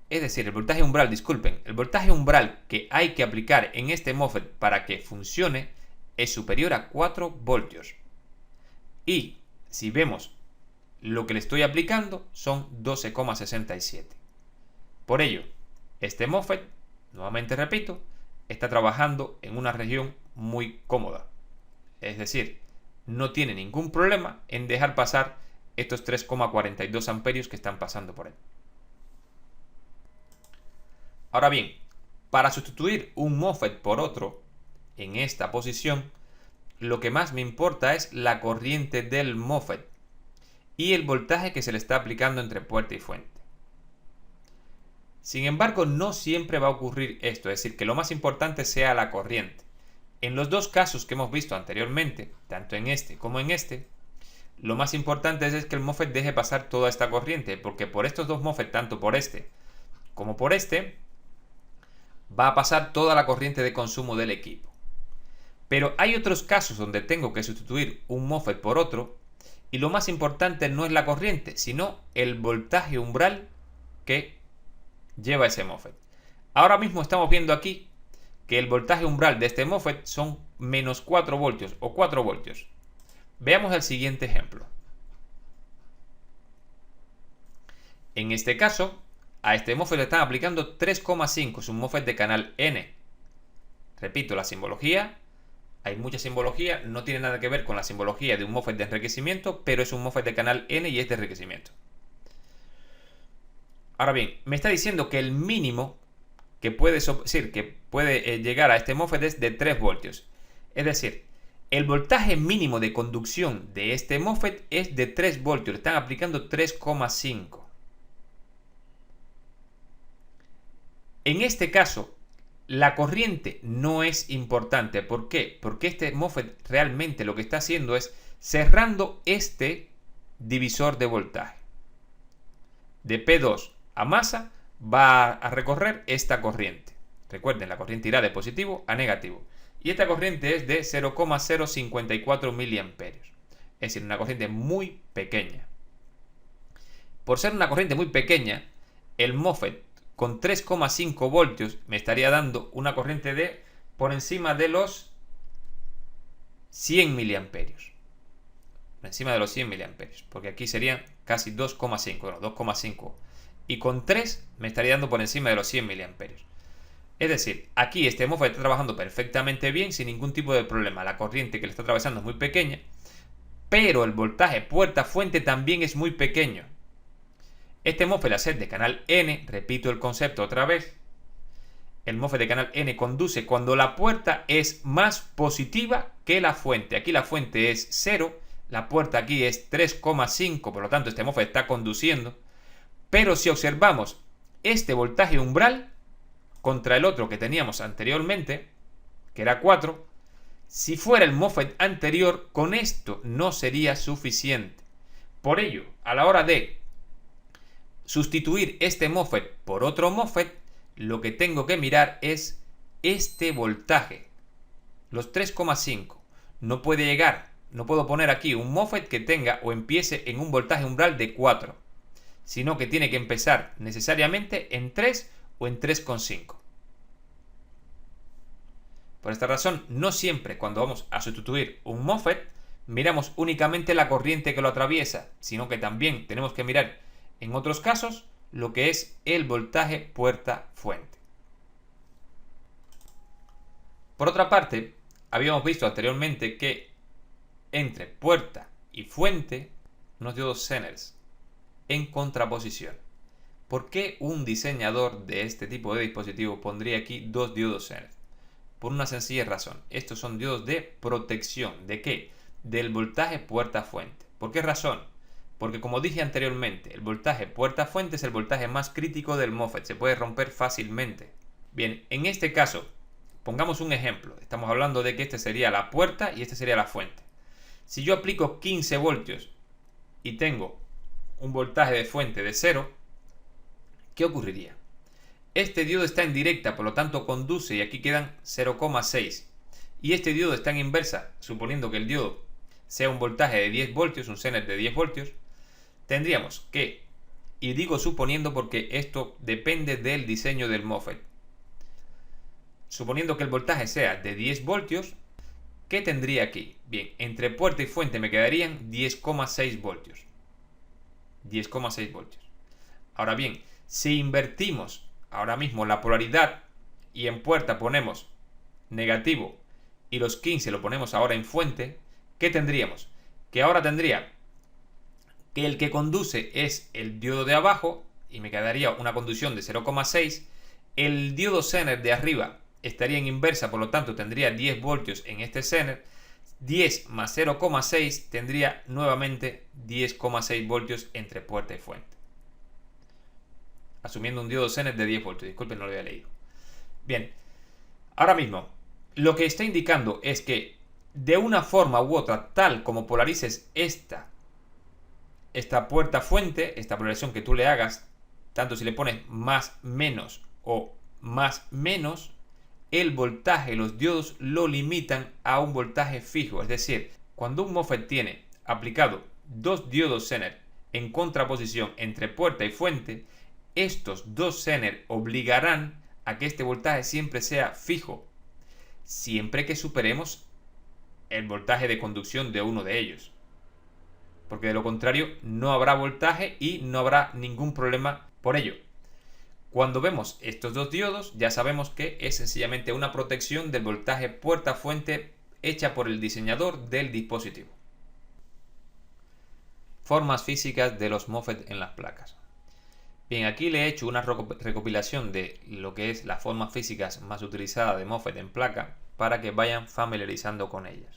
es decir, el voltaje umbral, disculpen, el voltaje umbral que hay que aplicar en este MOSFET para que funcione es superior a 4 voltios. Y si vemos lo que le estoy aplicando son 12,67. Por ello, este MOSFET, nuevamente repito, está trabajando en una región muy cómoda. Es decir, no tiene ningún problema en dejar pasar estos 3,42 amperios que están pasando por él. Ahora bien, para sustituir un MOSFET por otro en esta posición, lo que más me importa es la corriente del MOSFET y el voltaje que se le está aplicando entre puerta y fuente. Sin embargo, no siempre va a ocurrir esto, es decir, que lo más importante sea la corriente. En los dos casos que hemos visto anteriormente, tanto en este como en este, lo más importante es que el MOSFET deje pasar toda esta corriente, porque por estos dos MOSFET, tanto por este como por este, va a pasar toda la corriente de consumo del equipo. Pero hay otros casos donde tengo que sustituir un MOSFET por otro, y lo más importante no es la corriente, sino el voltaje umbral que lleva ese MOSFET. Ahora mismo estamos viendo aquí que el voltaje umbral de este MOSFET son menos 4 voltios o 4 voltios. Veamos el siguiente ejemplo. En este caso, a este MOSFET le están aplicando 3,5, es un MOSFET de canal N. Repito, la simbología, hay mucha simbología, no tiene nada que ver con la simbología de un MOSFET de enriquecimiento, pero es un MOSFET de canal N y es de enriquecimiento. Ahora bien, me está diciendo que el mínimo que puede llegar a este MOSFET es de 3 voltios. Es decir, el voltaje mínimo de conducción de este MOSFET es de 3 voltios. Le están aplicando 3,5. En este caso, la corriente no es importante. ¿Por qué? Porque este MOSFET realmente lo que está haciendo es cerrando este divisor de voltaje. De P2 a masa va a recorrer esta corriente. Recuerden, la corriente irá de positivo a negativo. Y esta corriente es de 0,054 miliamperios. Es decir, una corriente muy pequeña. Por ser una corriente muy pequeña, el MOSFET con 3,5 voltios me estaría dando una corriente de por encima de los 100 miliamperios. Por encima de los 100 miliamperios. Porque aquí serían casi 2,5. Bueno, 2,5. Y con 3 me estaría dando por encima de los 100 miliamperios. Es decir, aquí este MOSFET está trabajando perfectamente bien, sin ningún tipo de problema. La corriente que le está atravesando es muy pequeña, pero el voltaje puerta-fuente también es muy pequeño. Este MOSFET, al ser de canal N, repito el concepto otra vez, el MOSFET de canal N conduce cuando la puerta es más positiva que la fuente. Aquí la fuente es 0, la puerta aquí es 3,5, por lo tanto este MOSFET está conduciendo. Pero si observamos este voltaje umbral contra el otro que teníamos anteriormente, que era 4, si fuera el MOSFET anterior, con esto no sería suficiente. Por ello, a la hora de sustituir este MOSFET por otro MOSFET, lo que tengo que mirar es este voltaje, los 3,5. No puede llegar, no puedo poner aquí un MOSFET que tenga o empiece en un voltaje umbral de 4, sino que tiene que empezar necesariamente en 3 o en 3,5. Por esta razón, no siempre cuando vamos a sustituir un MOSFET miramos únicamente la corriente que lo atraviesa, sino que también tenemos que mirar en otros casos lo que es el voltaje puerta-fuente. Por otra parte, habíamos visto anteriormente que entre puerta y fuente unos diodos Zeners en contraposición. ¿Por qué un diseñador de este tipo de dispositivo pondría aquí dos diodos Zener? Por una sencilla razón. Estos son diodos de protección. ¿De qué? Del voltaje puerta-fuente. ¿Por qué razón? Porque como dije anteriormente, el voltaje puerta-fuente es el voltaje más crítico del MOSFET. Se puede romper fácilmente. Bien, en este caso, pongamos un ejemplo. Estamos hablando de que este sería la puerta y este sería la fuente. Si yo aplico 15 voltios y tengo un voltaje de fuente de 0, ¿qué ocurriría? Este diodo está en directa, por lo tanto conduce y aquí quedan 0,6. Y este diodo está en inversa, suponiendo que el diodo sea un voltaje de 10 voltios, un Zener de 10 voltios, tendríamos que, y digo suponiendo porque esto depende del diseño del MOSFET, suponiendo que el voltaje sea de 10 voltios, ¿qué tendría aquí? Bien, entre puerta y fuente me quedarían 10,6 voltios. 10,6 voltios. Ahora bien, si invertimos ahora mismo la polaridad y en puerta ponemos negativo y los 15 lo ponemos ahora en fuente, ¿qué tendríamos? Que ahora tendría que el que conduce es el diodo de abajo y me quedaría una conducción de 0,6. El diodo Zener de arriba estaría en inversa, por lo tanto tendría 10 voltios en este Zener. 10 más 0,6 tendría nuevamente 10,6 voltios entre puerta y fuente. Asumiendo un diodo Zener de 10 voltios. Disculpen, no lo había leído. Bien, ahora mismo, lo que está indicando es que de una forma u otra, tal como polarices esta puerta fuente, esta polarización que tú le hagas, tanto si le pones más menos o más menos, el voltaje, los diodos lo limitan a un voltaje fijo. Es decir, cuando un MOSFET tiene aplicado dos diodos Zener en contraposición entre puerta y fuente, estos dos Zener obligarán a que este voltaje siempre sea fijo, siempre que superemos el voltaje de conducción de uno de ellos. Porque de lo contrario no habrá voltaje y no habrá ningún problema por ello. Cuando vemos estos dos diodos ya sabemos que es sencillamente una protección del voltaje puerta-fuente hecha por el diseñador del dispositivo. Formas físicas de los MOSFET en las placas. Bien, aquí le he hecho una recopilación de lo que es las formas físicas más utilizadas de MOSFET en placa para que vayan familiarizando con ellas.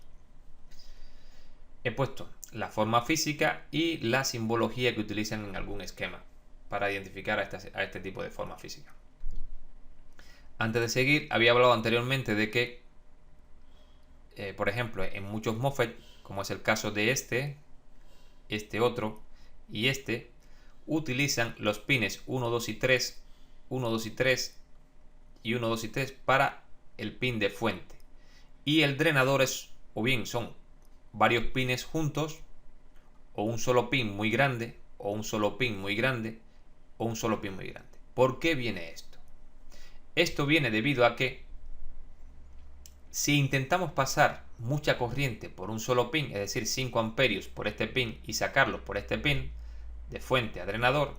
He puesto la forma física y la simbología que utilizan en algún esquema para identificar a este tipo de forma física. Antes de seguir, había hablado anteriormente de que, por ejemplo, en muchos MOSFET, como es el caso de este otro y este, utilizan los pines 1, 2 y 3, 1, 2 y 3 y 1, 2 y 3 para el pin de fuente. Y el drenador es, o bien son varios pines juntos, o un solo pin muy grande, o un solo pin muy grande, o un solo pin muy grande. ¿Por qué viene esto? Esto viene debido a que si intentamos pasar mucha corriente por un solo pin, es decir, 5 amperios por este pin y sacarlo por este pin, de fuente a drenador,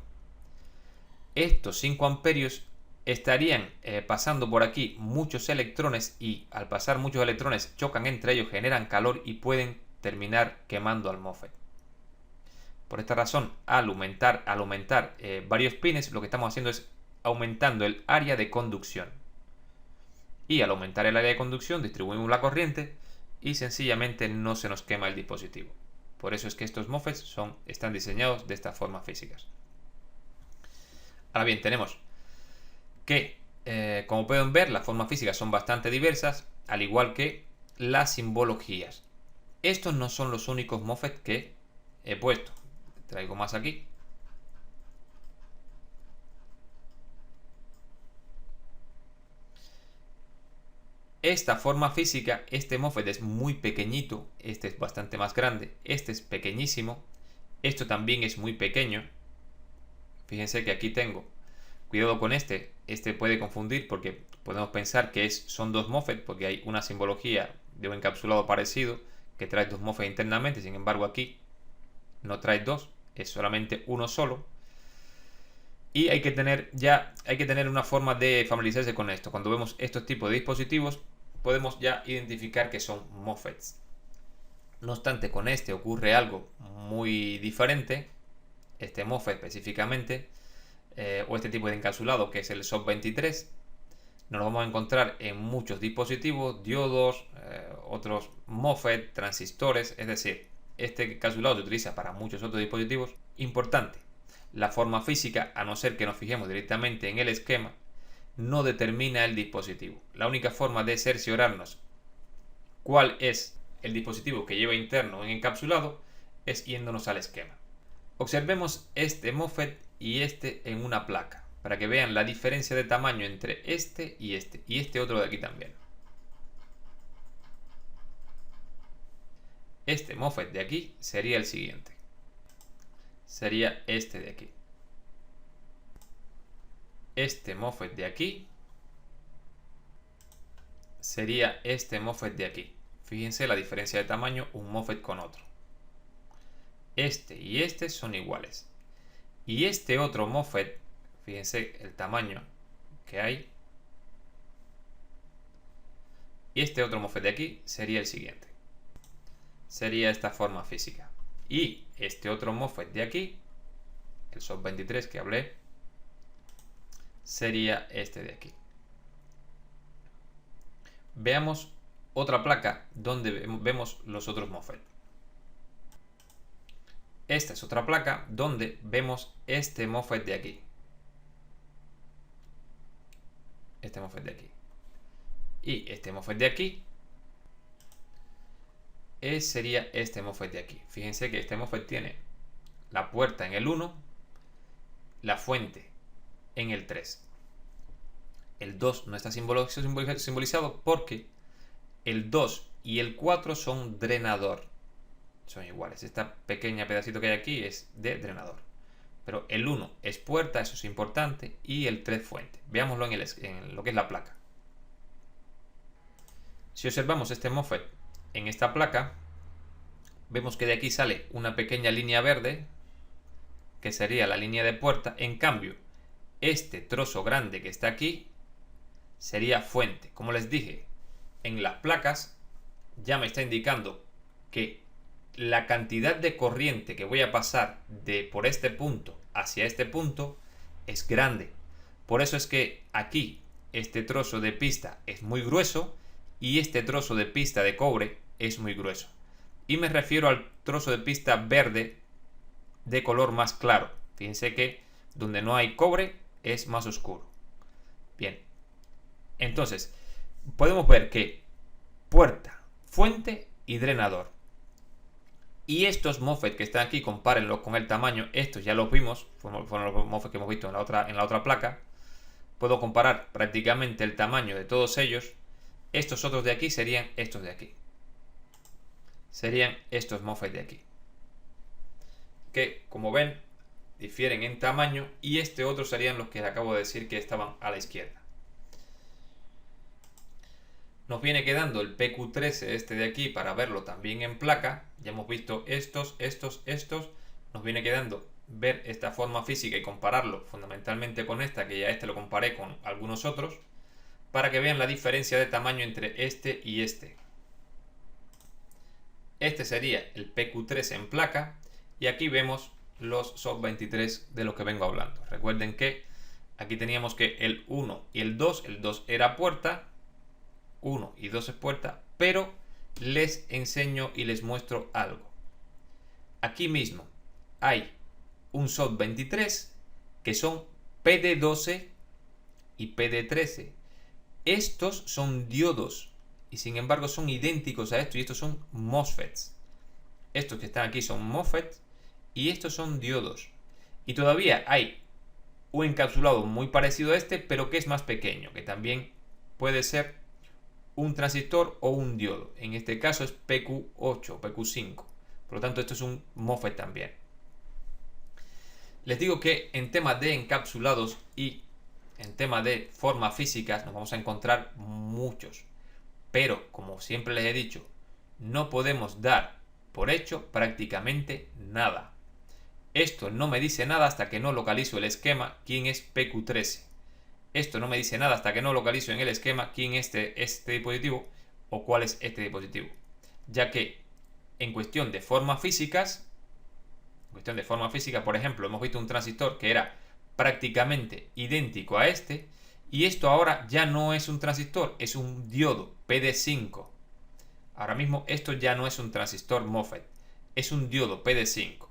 estos 5 amperios estarían pasando por aquí muchos electrones y al pasar muchos electrones chocan entre ellos, generan calor y pueden terminar quemando al MOSFET. Por esta razón, al aumentar varios pines, lo que estamos haciendo es aumentando el área de conducción. Y al aumentar el área de conducción distribuimos la corriente y sencillamente no se nos quema el dispositivo. Por eso es que estos MOSFETs están diseñados de estas formas físicas. Ahora bien, tenemos que, como pueden ver, las formas físicas son bastante diversas, al igual que las simbologías. Estos no son los únicos MOSFET que he puesto. Traigo más aquí. Esta forma física, este MOSFET es muy pequeñito, este es bastante más grande, este es pequeñísimo, esto también es muy pequeño. Fíjense que aquí tengo, cuidado con este puede confundir porque podemos pensar que son dos MOSFET porque hay una simbología de un encapsulado parecido que trae dos MOSFET internamente, sin embargo aquí no trae dos, es solamente uno solo. Y hay que tener una forma de familiarizarse con esto. Cuando vemos estos tipos de dispositivos podemos ya identificar que son MOSFETs. No obstante, con este ocurre algo muy diferente, este MOSFET específicamente, o este tipo de encapsulado que es el SOC23, nos lo vamos a encontrar en muchos dispositivos, diodos, otros MOSFET, transistores, es decir, este encapsulado se utiliza para muchos otros dispositivos. Importante, la forma física, a no ser que nos fijemos directamente en el esquema, no determina el dispositivo. La única forma de cerciorarnos cuál es el dispositivo que lleva interno en encapsulado es yéndonos al esquema. Observemos este MOSFET y este en una placa, para que vean la diferencia de tamaño entre este y este otro de aquí también. Este MOSFET de aquí sería el siguiente. Sería este de aquí. Este MOSFET de aquí sería este MOSFET de aquí. Fíjense la diferencia de tamaño un MOSFET con otro. Este y este son iguales. Y este otro MOSFET, fíjense el tamaño que hay. Y este otro MOSFET de aquí sería el siguiente. Sería esta forma física. Y este otro MOSFET de aquí, el SOC23 que hablé, sería este de aquí. Veamos otra placa donde vemos los otros MOSFET. Esta es otra placa donde vemos este MOSFET de aquí. Este MOSFET de aquí. Y este MOSFET de aquí sería este MOSFET de aquí. Fíjense que este MOSFET tiene la puerta en el 1, la fuente en el 3. El 2 no está simbolizado porque el 2 y el 4 son drenador. Son iguales. Esta pequeña pedacito que hay aquí es de drenador. Pero el 1 es puerta, eso es importante, y el 3 fuente. Veámoslo en lo que es la placa. Si observamos este MOSFET en esta placa, vemos que de aquí sale una pequeña línea verde, que sería la línea de puerta. En cambio, este trozo grande que está aquí sería fuente. Como les dije, en las placas ya me está indicando que la cantidad de corriente que voy a pasar por este punto hacia este punto es grande. Por eso es que aquí este trozo de pista es muy grueso y este trozo de pista de cobre es muy grueso. Y me refiero al trozo de pista verde de color más claro. Fíjense que donde no hay cobre es más oscuro. Bien, entonces podemos ver que puerta, fuente y drenador. Y estos MOSFET que están aquí, compárenlos con el tamaño. Estos ya los vimos, fueron los MOSFET que hemos visto en la otra placa. Puedo comparar prácticamente el tamaño de todos ellos. Estos otros de aquí serían estos de aquí. Serían estos MOSFET de aquí. Que, como ven, difieren en tamaño. Y este otro serían los que les acabo de decir que estaban a la izquierda. Nos viene quedando el PQ13 este de aquí para verlo también en placa. Ya hemos visto estos. Nos viene quedando ver esta forma física y compararlo fundamentalmente con esta, que ya este lo comparé con algunos otros, para que vean la diferencia de tamaño entre este y este. Este sería el PQ13 en placa y aquí vemos los SOC23 de los que vengo hablando. Recuerden que aquí teníamos que el 1 y el 2 era puerta, 1 y 2 es puerta, pero les enseño y les muestro algo. Aquí mismo hay un SOC23 que son PD12 y PD13. Estos son diodos y sin embargo son idénticos a esto y estos son MOSFETs. Estos que están aquí son MOSFETs y estos son diodos. Y todavía hay un encapsulado muy parecido a este, pero que es más pequeño, que también puede ser un transistor o un diodo. En este caso es PQ8, PQ5. Por lo tanto, esto es un MOSFET también. Les digo que en temas de encapsulados y en temas de formas físicas nos vamos a encontrar muchos. Pero, como siempre les he dicho, no podemos dar por hecho prácticamente nada. Esto no me dice nada hasta que no localizo el esquema quién es PQ13. Esto no me dice nada hasta que no localizo en el esquema quién es este dispositivo o cuál es este dispositivo. Ya que en cuestión de formas físicas cuestión de forma física, por ejemplo, hemos visto un transistor que era prácticamente idéntico a este, y esto ahora ya no es un transistor, es un diodo PD5. Ahora mismo esto ya no es un transistor MOSFET, es un diodo PD5.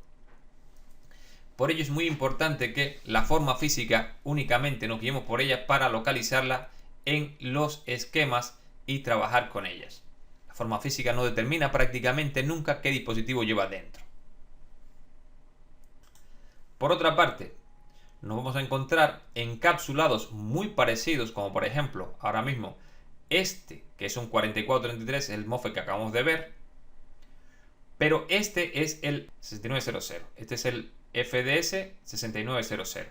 Por ello es muy importante que la forma física únicamente nos guiemos por ella para localizarla en los esquemas y trabajar con ellas. La forma física no determina prácticamente nunca qué dispositivo lleva dentro. Por otra parte, nos vamos a encontrar encapsulados muy parecidos, como por ejemplo, ahora mismo, este, que es un 4433, el MOSFET que acabamos de ver, pero este es el 6900, este es el FDS 6900.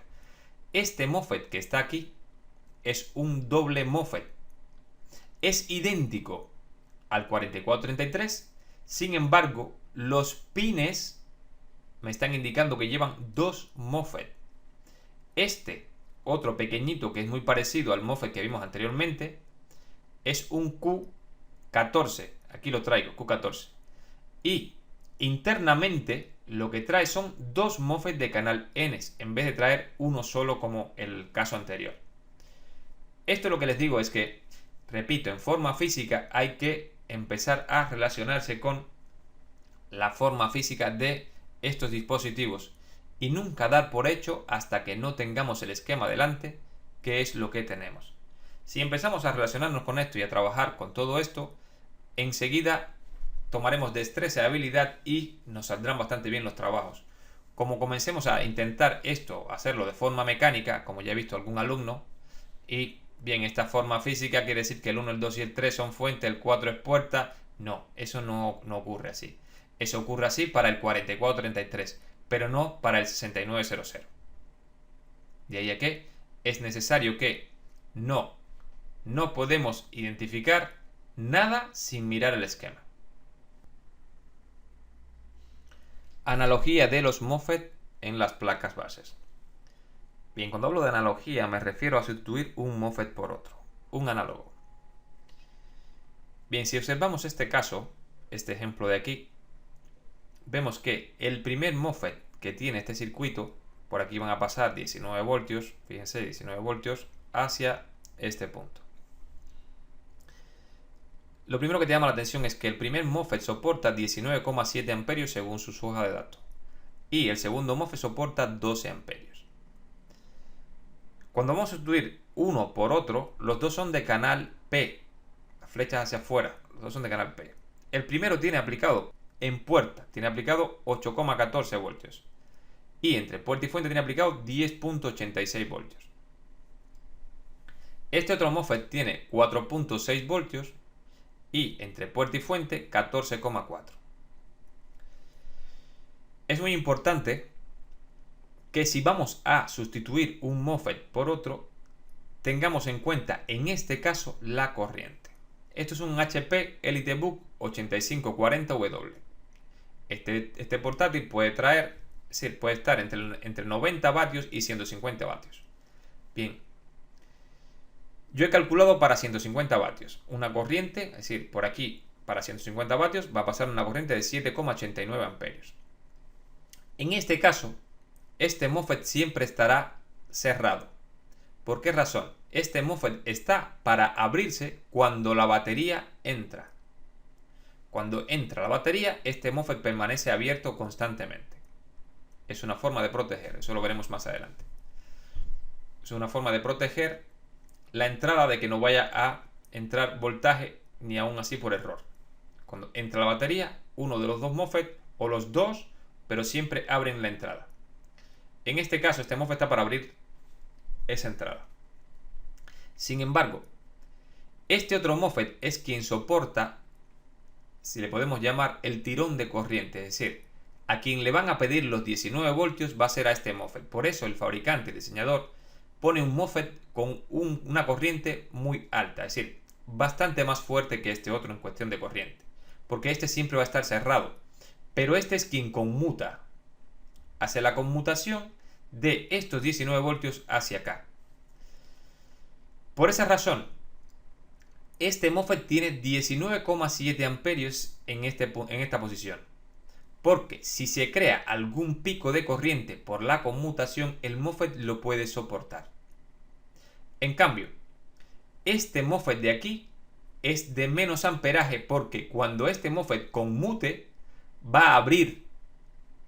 Este MOSFET que está aquí es un doble MOSFET. Es idéntico al 4433, sin embargo, los pines me están indicando que llevan dos MOSFET. Este otro pequeñito que es muy parecido al MOSFET que vimos anteriormente es un Q14. Aquí lo traigo, Q14. Y internamente lo que trae son dos MOSFET de canal N en vez de traer uno solo como el caso anterior. Esto lo que les digo es que, repito, en forma física hay que empezar a relacionarse con la forma física de estos dispositivos y nunca dar por hecho hasta que no tengamos el esquema delante qué es lo que tenemos. Si empezamos a relacionarnos con esto y a trabajar con todo esto, enseguida tomaremos destreza y habilidad y nos saldrán bastante bien los trabajos. Como comencemos a intentar esto, hacerlo de forma mecánica, como ya he visto algún alumno, y bien, esta forma física quiere decir que el 1, el 2 y el 3 son fuente, el 4 es puerta. No, eso no ocurre así. Eso ocurre así para el 4433, pero no para el 6900. De ahí a que es necesario que no podemos identificar nada sin mirar el esquema. Analogía de los MOSFET en las placas bases. Bien, cuando hablo de analogía me refiero a sustituir un MOSFET por otro, un análogo. Bien, si observamos este caso, este ejemplo de aquí, vemos que el primer MOSFET que tiene este circuito, por aquí van a pasar 19 voltios, fíjense, 19 voltios hacia este punto. Lo primero que te llama la atención es que el primer MOSFET soporta 19,7 amperios según su hoja de datos y el segundo MOSFET soporta 12 amperios. Cuando vamos a sustituir uno por otro, los dos son de canal P, las flechas hacia afuera, los dos son de canal P. El primero tiene aplicado en puerta, tiene aplicado 8,14 voltios y entre puerta y fuente tiene aplicado 10,86 voltios. Este otro MOSFET tiene 4,6 voltios y entre puerta y fuente 14,4. Es muy importante que si vamos a sustituir un MOSFET por otro, tengamos en cuenta en este caso la corriente. Esto es un HP EliteBook 8540W. Este portátil puede estar entre 90 vatios y 150 vatios. Bien, yo he calculado para 150 vatios. Una corriente, es decir, por aquí para 150 vatios va a pasar una corriente de 7,89 amperios. En este caso, este MOSFET siempre estará cerrado. ¿Por qué razón? Este MOSFET está para abrirse cuando la batería entra. Cuando entra la batería, este MOSFET permanece abierto constantemente. Es una forma de proteger, eso lo veremos más adelante. Es una forma de proteger la entrada de que no vaya a entrar voltaje ni aún así por error. Cuando entra la batería, uno de los dos MOSFET o los dos, pero siempre abren la entrada. En este caso, este MOSFET está para abrir esa entrada. Sin embargo, este otro MOSFET es quien soporta, si le podemos llamar, el tirón de corriente, es decir, a quien le van a pedir los 19 voltios va a ser a este MOSFET. Por eso el fabricante, el diseñador, pone un MOSFET con una corriente muy alta, es decir, bastante más fuerte que este otro en cuestión de corriente, porque este siempre va a estar cerrado, pero este es quien conmuta, hace la conmutación de estos 19 voltios hacia acá. Por esa razón, este MOSFET tiene 19,7 amperios en esta posición. Porque si se crea algún pico de corriente por la conmutación, el MOSFET lo puede soportar. En cambio, este MOSFET de aquí es de menos amperaje porque cuando este MOSFET conmute, va a abrir,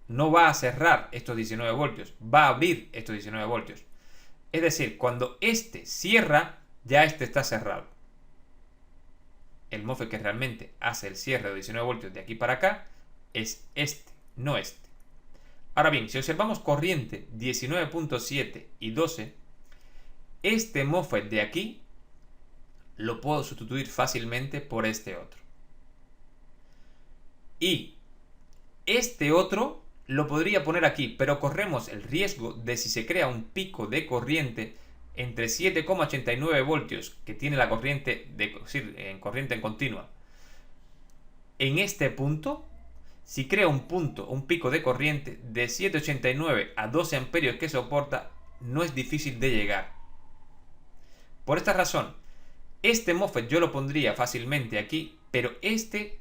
no va a cerrar estos 19 voltios, va a abrir estos 19 voltios. Es decir, cuando este cierra, ya este está cerrado. El MOSFET que realmente hace el cierre de 19 voltios de aquí para acá es este, no este. Ahora bien, si observamos corriente 19.7 y 12, este MOSFET de aquí lo puedo sustituir fácilmente por este otro. Y este otro lo podría poner aquí, pero corremos el riesgo de si se crea un pico de corriente entre 7,89 voltios que tiene la corriente en corriente en continua. En este punto, si crea un pico de corriente de 7,89 a 12 amperios que soporta, no es difícil de llegar. Por esta razón, este MOSFET yo lo pondría fácilmente aquí, pero este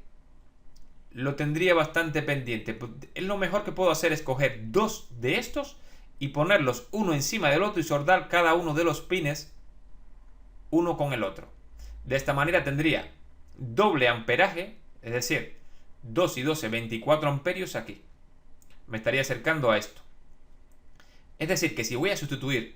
lo tendría bastante pendiente. Lo mejor que puedo hacer es coger dos de estos y ponerlos uno encima del otro y soldar cada uno de los pines uno con el otro. De esta manera tendría doble amperaje, es decir, 2 y 12, 24 amperios aquí. Me estaría acercando a esto. Es decir, que si voy a sustituir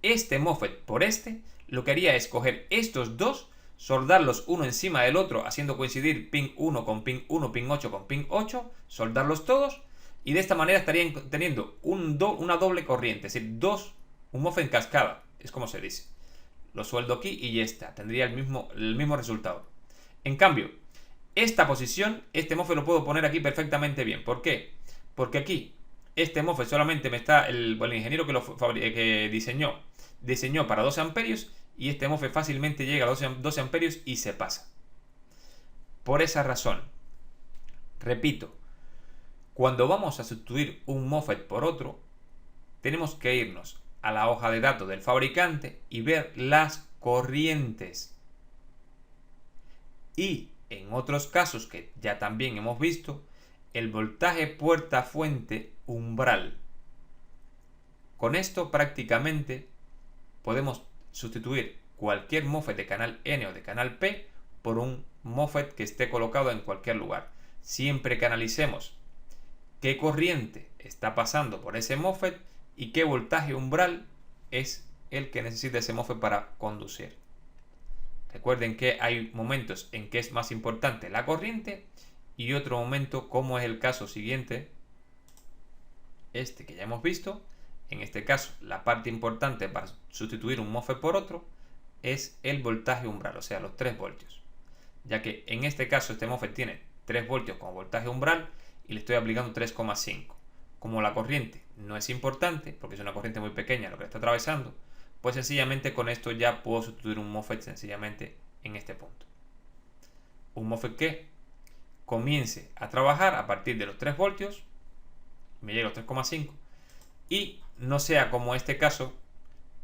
este MOSFET por este, lo que haría es coger estos dos, soldarlos uno encima del otro, haciendo coincidir pin 1 con pin 1, pin 8 con pin 8, soldarlos todos, y de esta manera estarían teniendo una doble corriente, es decir, un MOSFET en cascada, es como se dice. Lo sueldo aquí y ya está, tendría el mismo resultado. En cambio, esta posición, este MOSFET lo puedo poner aquí perfectamente bien. ¿Por qué? Porque aquí, este MOSFET solamente me está, el ingeniero que diseñó para 12 amperios, y este MOSFET fácilmente llega a 12 amperios y se pasa. Por esa razón, repito, cuando vamos a sustituir un MOSFET por otro, tenemos que irnos a la hoja de datos del fabricante y ver las corrientes. Y en otros casos que ya también hemos visto, el voltaje puerta-fuente umbral. Con esto prácticamente podemos sustituir cualquier MOSFET de canal N o de canal P por un MOSFET que esté colocado en cualquier lugar. Siempre que analicemos qué corriente está pasando por ese MOSFET y qué voltaje umbral es el que necesita ese MOSFET para conducir. Recuerden que hay momentos en que es más importante la corriente y otro momento, como es el caso siguiente, este que ya hemos visto. En este caso, la parte importante para sustituir un MOSFET por otro es el voltaje umbral, o sea, los 3 voltios. Ya que en este caso este MOSFET tiene 3 voltios como voltaje umbral y le estoy aplicando 3,5. Como la corriente no es importante, porque es una corriente muy pequeña lo que está atravesando, pues sencillamente con esto ya puedo sustituir un MOSFET sencillamente en este punto. Un MOSFET que comience a trabajar a partir de los 3 voltios, me llega a los 3,5, y no sea como este caso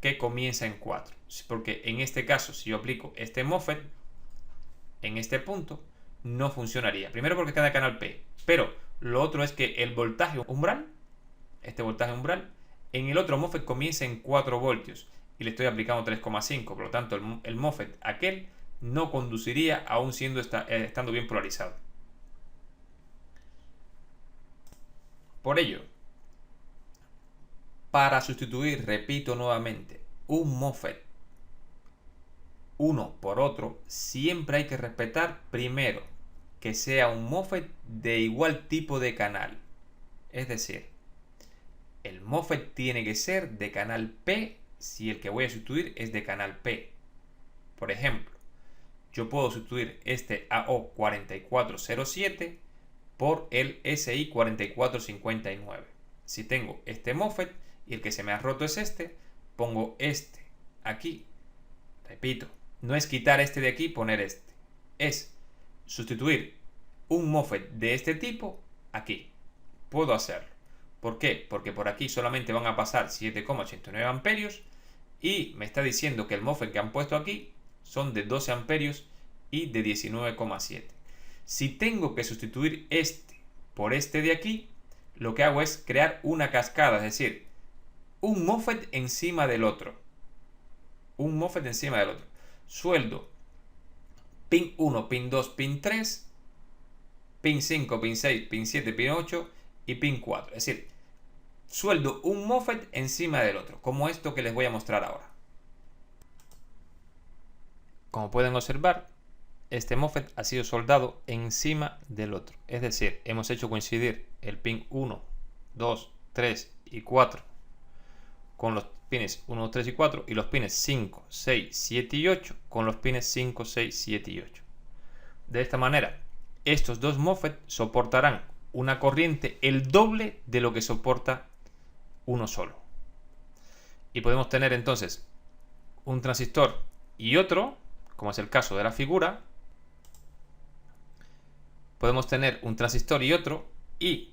que comienza en 4. Porque en este caso, si yo aplico este MOSFET en este punto, no funcionaría. Primero porque está en canal P, pero lo otro es que el voltaje umbral, este voltaje umbral, en el otro MOSFET comienza en 4 voltios y le estoy aplicando 3,5. Por lo tanto, el MOSFET aquel no conduciría aún estando bien polarizado. Por ello, para sustituir, repito nuevamente, un MOSFET uno por otro, siempre hay que respetar primero que sea un MOSFET de igual tipo de canal. Es decir, el MOSFET tiene que ser de canal P si el que voy a sustituir es de canal P. Por ejemplo, yo puedo sustituir este AO4407 por el SI4459. Si tengo este MOSFET y el que se me ha roto es este, pongo este aquí. Repito, no es quitar este de aquí y poner este. Es sustituir un MOSFET de este tipo aquí. Puedo hacerlo. ¿Por qué? Porque por aquí solamente van a pasar 7,89 amperios y me está diciendo que el MOSFET que han puesto aquí son de 12 amperios y de 19,7. Si tengo que sustituir este por este de aquí, lo que hago es crear una cascada, es decir, un MOSFET encima del otro. Un MOSFET encima del otro. Sueldo pin 1, pin 2, pin 3, pin 5, pin 6, pin 7, pin 8 y pin 4. Es decir, sueldo un MOSFET encima del otro, como esto que les voy a mostrar ahora. Como pueden observar, este MOSFET ha sido soldado encima del otro. Es decir, hemos hecho coincidir el pin 1, 2, 3 y 4 con los pines 1, 3 y 4 y los pines 5, 6, 7 y 8 con los pines 5, 6, 7 y 8. De esta manera, estos dos MOSFET soportarán una corriente el doble de lo que soporta uno solo. Y podemos tener entonces un transistor y otro, como es el caso de la figura. Podemos tener un transistor y otro, y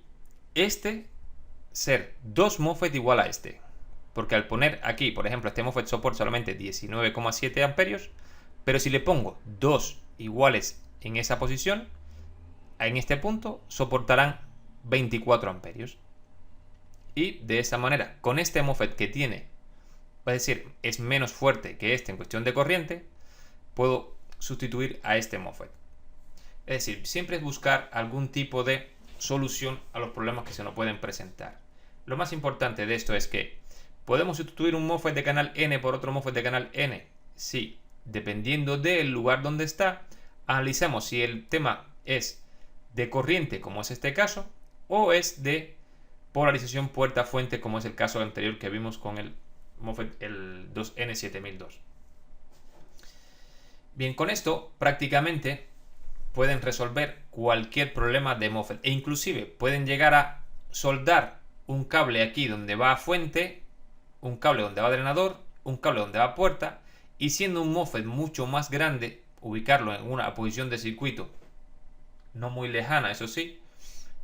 este ser dos MOSFET igual a este. Porque al poner aquí, por ejemplo, este MOSFET soporta solamente 19,7 amperios, pero si le pongo dos iguales en esa posición, en este punto soportarán 24 amperios. Y de esa manera, con este MOSFET que tiene, es decir, es menos fuerte que este en cuestión de corriente, puedo sustituir a este MOSFET. Es decir, siempre es buscar algún tipo de solución a los problemas que se nos pueden presentar. Lo más importante de esto es que ¿podemos sustituir un MOSFET de canal N por otro MOSFET de canal N? Sí, dependiendo del lugar donde está, analizamos si el tema es de corriente, como es este caso, o es de polarización puerta-fuente, como es el caso anterior que vimos con el MOSFET el 2N7002. Bien, con esto prácticamente pueden resolver cualquier problema de MOSFET e inclusive pueden llegar a soldar un cable aquí donde va a fuente, un cable donde va a drenador, un cable donde va a puerta, y siendo un MOSFET mucho más grande, ubicarlo en una posición de circuito no muy lejana, eso sí,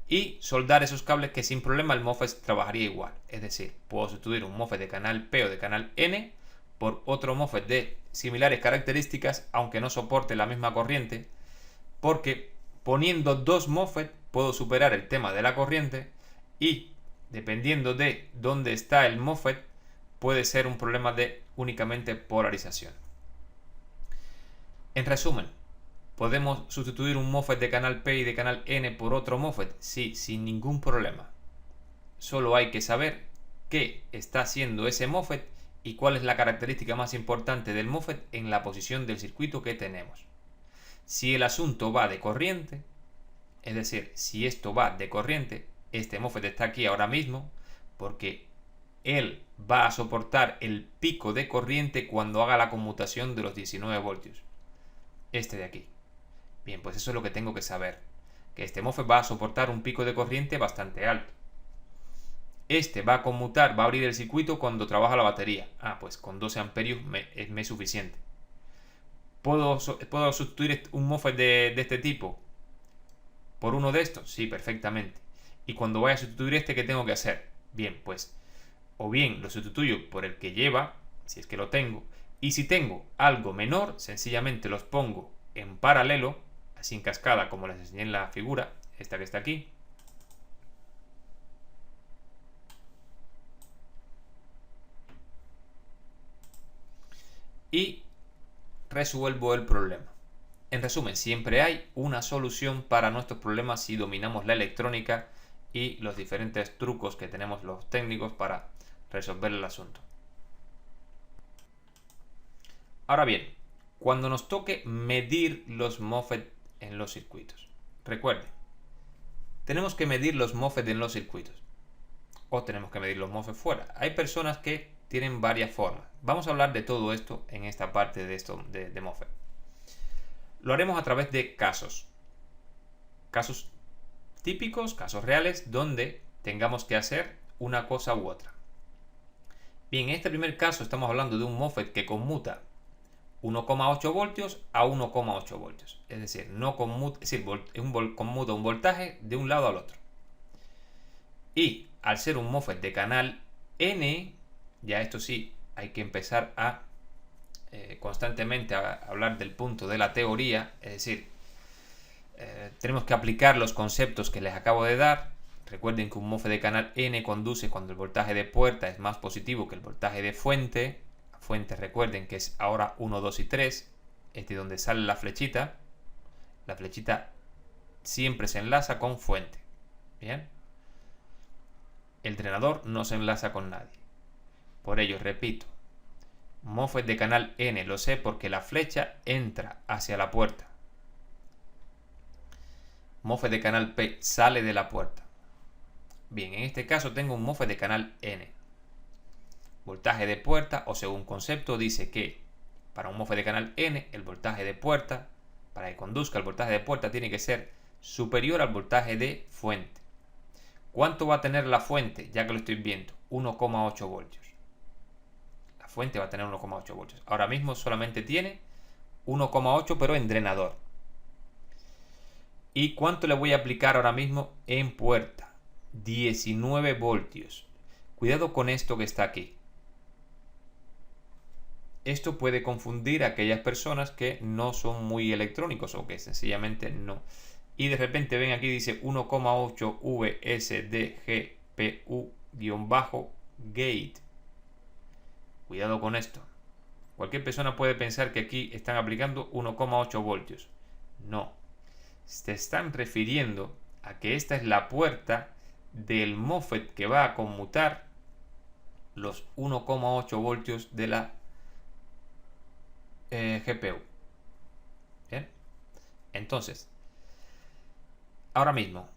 y soldar esos cables que sin problema el MOSFET trabajaría igual. Es decir, puedo sustituir un MOSFET de canal P o de canal N por otro MOSFET de similares características, aunque no soporte la misma corriente, porque poniendo dos MOSFET puedo superar el tema de la corriente, y dependiendo de dónde está el MOSFET puede ser un problema de únicamente polarización. En resumen, ¿podemos sustituir un MOSFET de canal P y de canal N por otro MOSFET? Sí, sin ningún problema. Solo hay que saber qué está haciendo ese MOSFET y cuál es la característica más importante del MOSFET en la posición del circuito que tenemos. Si el asunto va de corriente, es decir, si esto va de corriente, este MOSFET está aquí ahora mismo porque él va a soportar el pico de corriente cuando haga la conmutación de los 19 voltios. Este de aquí. Bien, pues eso es lo que tengo que saber. Que este MOSFET va a soportar un pico de corriente bastante alto. Este va a conmutar, va a abrir el circuito cuando trabaja la batería. Ah, pues con 12 amperios me es suficiente. ¿Puedo sustituir un MOSFET de este tipo por uno de estos? Sí, perfectamente. Y cuando vaya a sustituir este, ¿qué tengo que hacer? Bien, pues o bien lo sustituyo por el que lleva, si es que lo tengo, y si tengo algo menor, sencillamente los pongo en paralelo, así en cascada como les enseñé en la figura, esta que está aquí. Y resuelvo el problema. En resumen, siempre hay una solución para nuestros problemas si dominamos la electrónica y los diferentes trucos que tenemos los técnicos para resolver el asunto. Ahora bien, cuando nos toque medir los MOSFET en los circuitos, recuerden, tenemos que medir los MOSFET en los circuitos o tenemos que medir los MOSFET fuera. Hay personas que tienen varias formas. Vamos a hablar de todo esto en esta parte de MOSFET. Lo haremos a través de casos típicos, casos reales, donde tengamos que hacer una cosa u otra. Bien, en este primer caso estamos hablando de un MOSFET que conmuta 1,8 voltios a 1,8 voltios. Es decir, conmuta un voltaje de un lado al otro. Y al ser un MOSFET de canal N, ya esto sí, hay que empezar a constantemente a hablar del punto de la teoría. Es decir, tenemos que aplicar los conceptos que les acabo de dar. Recuerden que un MOSFET de canal N conduce cuando el voltaje de puerta es más positivo que el voltaje de fuente. La fuente, recuerden que es ahora 1, 2 y 3. Este es donde sale la flechita. La flechita siempre se enlaza con fuente. Bien. El drenador no se enlaza con nadie. Por ello, repito, MOSFET de canal N lo sé porque la flecha entra hacia la puerta. MOSFET de canal P sale de la puerta. Bien, en este caso tengo un MOSFET de canal N. Voltaje de puerta, o según concepto, dice que para un MOSFET de canal N, el voltaje de puerta, para que conduzca el voltaje de puerta, tiene que ser superior al voltaje de fuente. ¿Cuánto va a tener la fuente? Ya que lo estoy viendo, 1,8 voltios. La fuente va a tener 1,8 voltios. Ahora mismo solamente tiene 1,8, pero en drenador. ¿Y cuánto le voy a aplicar ahora mismo en puerta? 19 voltios. Cuidado con esto que está aquí. Esto puede confundir a aquellas personas que no son muy electrónicos o que sencillamente no. Y de repente ven aquí dice 1,8 VSDGPU-gate. Cuidado con esto. Cualquier persona puede pensar que aquí están aplicando 1,8 voltios. No. Se están refiriendo a que esta es la puerta del MOSFET que va a conmutar los 1,8 voltios de la GPU. ¿Bien? Entonces, ahora mismo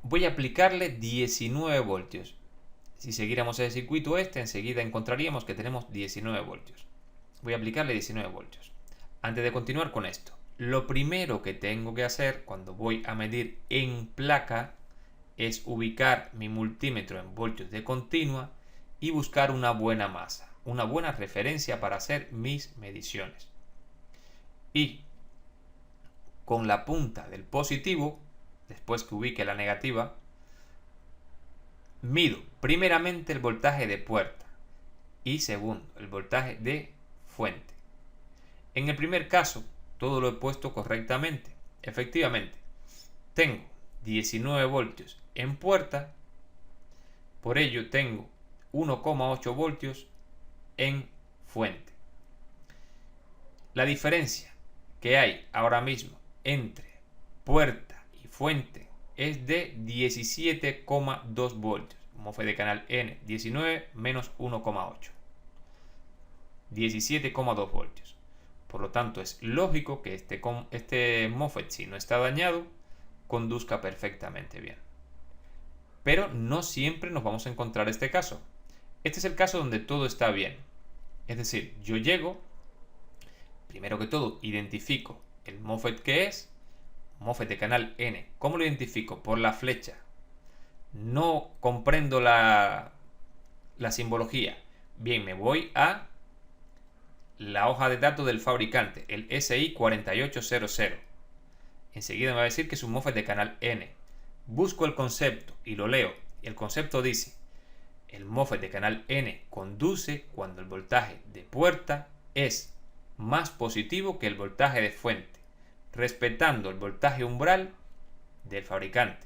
voy a aplicarle 19 voltios. Si siguiéramos el circuito enseguida encontraríamos que tenemos 19 voltios. Voy a aplicarle 19 voltios. Antes de continuar con esto, lo primero que tengo que hacer cuando voy a medir en placa es ubicar mi multímetro en voltios de continua y buscar una buena masa, una buena referencia para hacer mis mediciones. Y con la punta del positivo, después que ubique la negativa, mido primeramente el voltaje de puerta y segundo el voltaje de fuente. En el primer caso, todo lo he puesto correctamente. Efectivamente, tengo 19 voltios en puerta, por ello tengo 1,8 voltios en fuente. La diferencia que hay ahora mismo entre puerta y fuente es de 17,2 voltios. MOSFET de canal N, 19 menos 1,8. 17,2 voltios. Por lo tanto, es lógico que este MOSFET, si no está dañado, conduzca perfectamente bien. Pero no siempre nos vamos a encontrar este caso. Este es el caso donde todo está bien. Es decir, yo llego, primero que todo, identifico el MOSFET que es, MOSFET de canal N. ¿Cómo lo identifico? Por la flecha. No comprendo la simbología. Bien, me voy a la hoja de datos del fabricante, el SI 4800. Enseguida me va a decir que es un MOSFET de canal N. Busco el concepto y lo leo. El concepto dice: el MOSFET de canal N conduce cuando el voltaje de puerta es más positivo que el voltaje de fuente, respetando el voltaje umbral del fabricante.